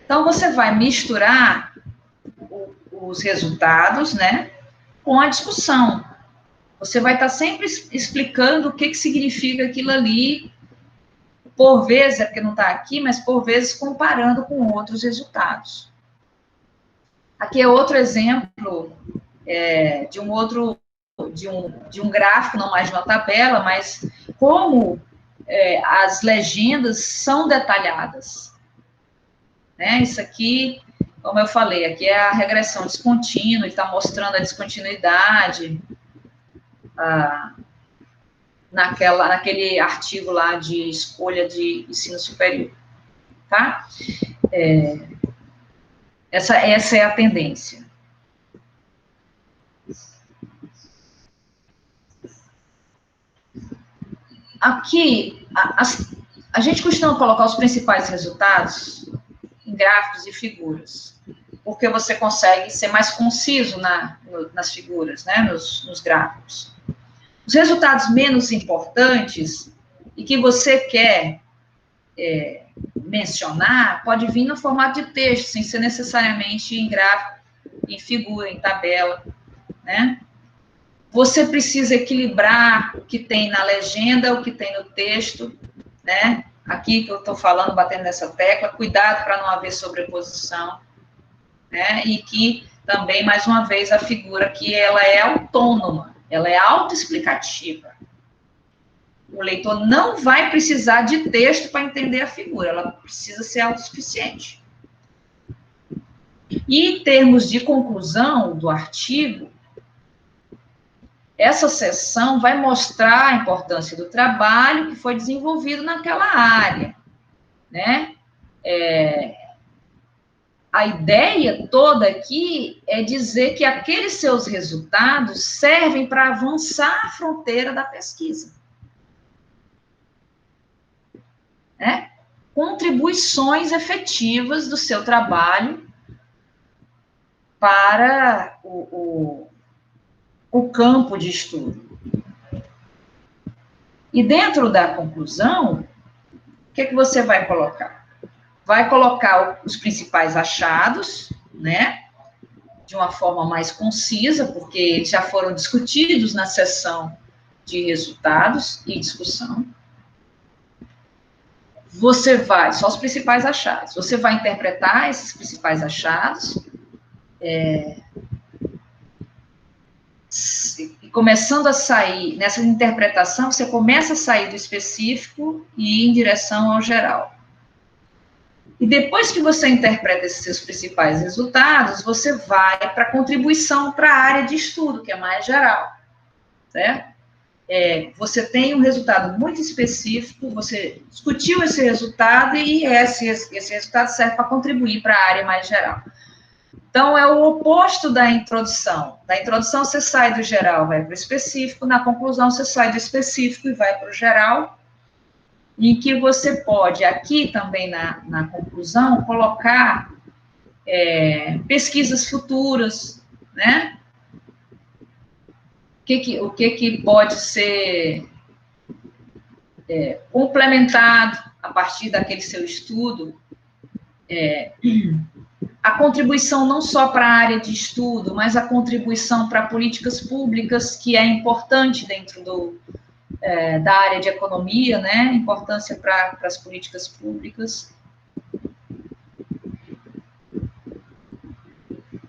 Então, você vai misturar os resultados, né, com a discussão. Você vai estar sempre explicando o que significa aquilo ali, por vezes, é porque não está aqui, mas por vezes comparando com outros resultados. Aqui é outro exemplo de um gráfico, não mais de uma tabela, mas como as legendas são detalhadas. Né? Isso aqui, como eu falei, aqui é a regressão descontínua, está mostrando a descontinuidade naquele artigo lá de escolha de ensino superior, tá? Essa é a tendência. Aqui, a gente costuma colocar os principais resultados em gráficos e figuras, porque você consegue ser mais conciso nas figuras, né, nos gráficos. Os resultados menos importantes e que você quer mencionar, pode vir no formato de texto, sem ser necessariamente em gráfico, em figura, em tabela, né? Você precisa equilibrar o que tem na legenda, o que tem no texto, né? Aqui que eu estou falando, batendo nessa tecla, cuidado para não haver sobreposição, né? E que também, mais uma vez, a figura aqui, ela é autônoma, ela é autoexplicativa. O leitor não vai precisar de texto para entender a figura, ela precisa ser autossuficiente. E em termos de conclusão do artigo, essa seção vai mostrar a importância do trabalho que foi desenvolvido naquela área, né? A ideia toda aqui é dizer que aqueles seus resultados servem para avançar a fronteira da pesquisa. Né? Contribuições efetivas do seu trabalho para o campo de estudo. E dentro da conclusão, o que você vai colocar? Vai colocar os principais achados, né? De uma forma mais concisa, porque eles já foram discutidos na sessão de resultados e discussão. Só os principais achados, você vai interpretar esses principais achados, e começando a sair, nessa interpretação, você começa a sair do específico e ir em direção ao geral. E depois que você interpreta esses seus principais resultados, você vai para a contribuição para a área de estudo, que é mais geral, certo? Você tem um resultado muito específico, você discutiu esse resultado e esse resultado serve para contribuir para a área mais geral. Então, é o oposto da introdução. Da introdução, você sai do geral, vai para o específico, na conclusão, você sai do específico e vai para o geral. em que você pode, aqui também na conclusão, colocar pesquisas futuras, né? O que pode ser complementado a partir daquele seu estudo, a contribuição não só para a área de estudo, mas a contribuição para políticas públicas, que é importante dentro da área de economia, né? Importância para as políticas públicas.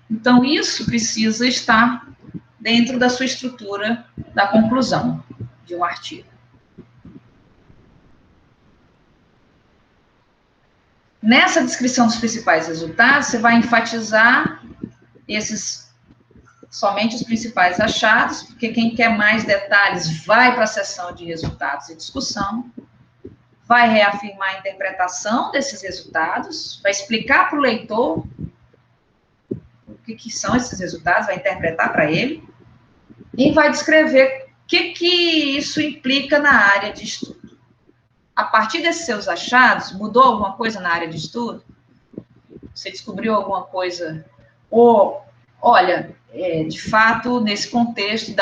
Então, isso precisa estar dentro da sua estrutura da conclusão de um artigo. Nessa descrição dos principais resultados, você vai enfatizar somente os principais achados, porque quem quer mais detalhes vai para a seção de resultados e discussão, vai reafirmar a interpretação desses resultados, vai explicar para o leitor o que são esses resultados, vai interpretar para ele, e vai descrever o que isso implica na área de estudo. A partir desses seus achados, mudou alguma coisa na área de estudo? Você descobriu alguma coisa? Ou, olha, de fato, nesse contexto,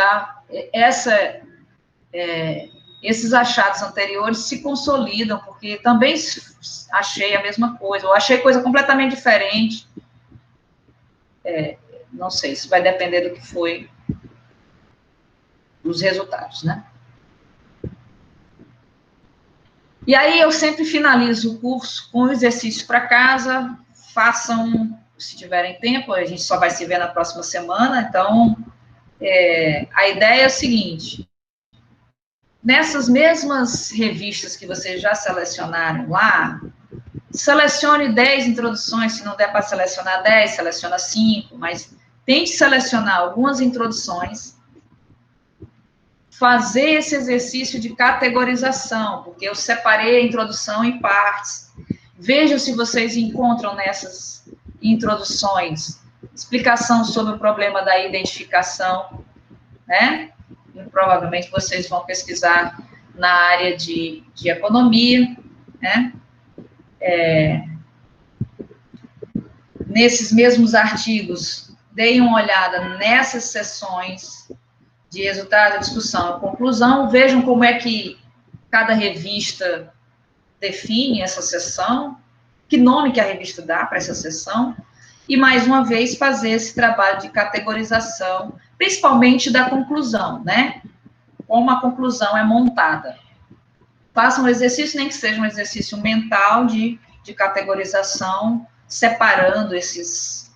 esses achados anteriores se consolidam, porque também achei a mesma coisa, ou achei coisa completamente diferente. Não sei, isso vai depender do que foi dos resultados, né? E aí eu sempre finalizo o curso com exercício para casa, façam, se tiverem tempo, a gente só vai se ver na próxima semana, então a ideia é o seguinte: nessas mesmas revistas que vocês já selecionaram lá, selecione 10 introduções, se não der para selecionar 10, seleciona 5, mas tente selecionar algumas introduções, fazer esse exercício de categorização, porque eu separei a introdução em partes. Vejam se vocês encontram nessas introduções explicação sobre o problema da identificação, né? E provavelmente vocês vão pesquisar na área de economia, né? Nesses mesmos artigos, deem uma olhada nessas sessões de resultado, discussão e conclusão, vejam como é que cada revista define essa sessão, que nome que a revista dá para essa sessão, e, mais uma vez, fazer esse trabalho de categorização, principalmente da conclusão, né? Como a conclusão é montada. Façam um exercício, nem que seja um exercício mental de categorização, separando esses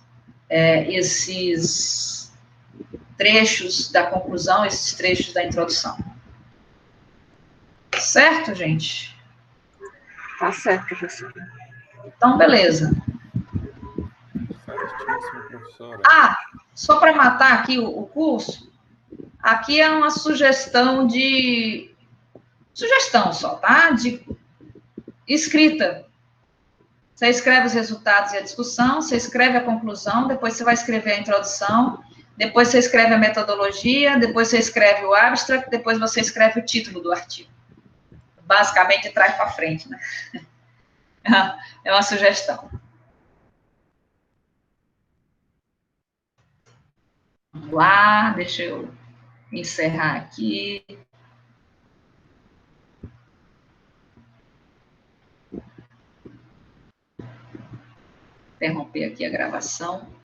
trechos da conclusão, esses trechos da introdução. Certo, gente? Tá certo, professor. Então, beleza. Certíssimo, professora. Só para matar aqui o curso, aqui é uma sugestão só, tá? De escrita. Você escreve os resultados e a discussão, você escreve a conclusão, depois você vai escrever a introdução, depois você escreve a metodologia, depois você escreve o abstract, depois você escreve o título do artigo. Basicamente, de trás para frente, né? É uma sugestão. Vamos lá, deixa eu encerrar aqui. Interromper aqui a gravação.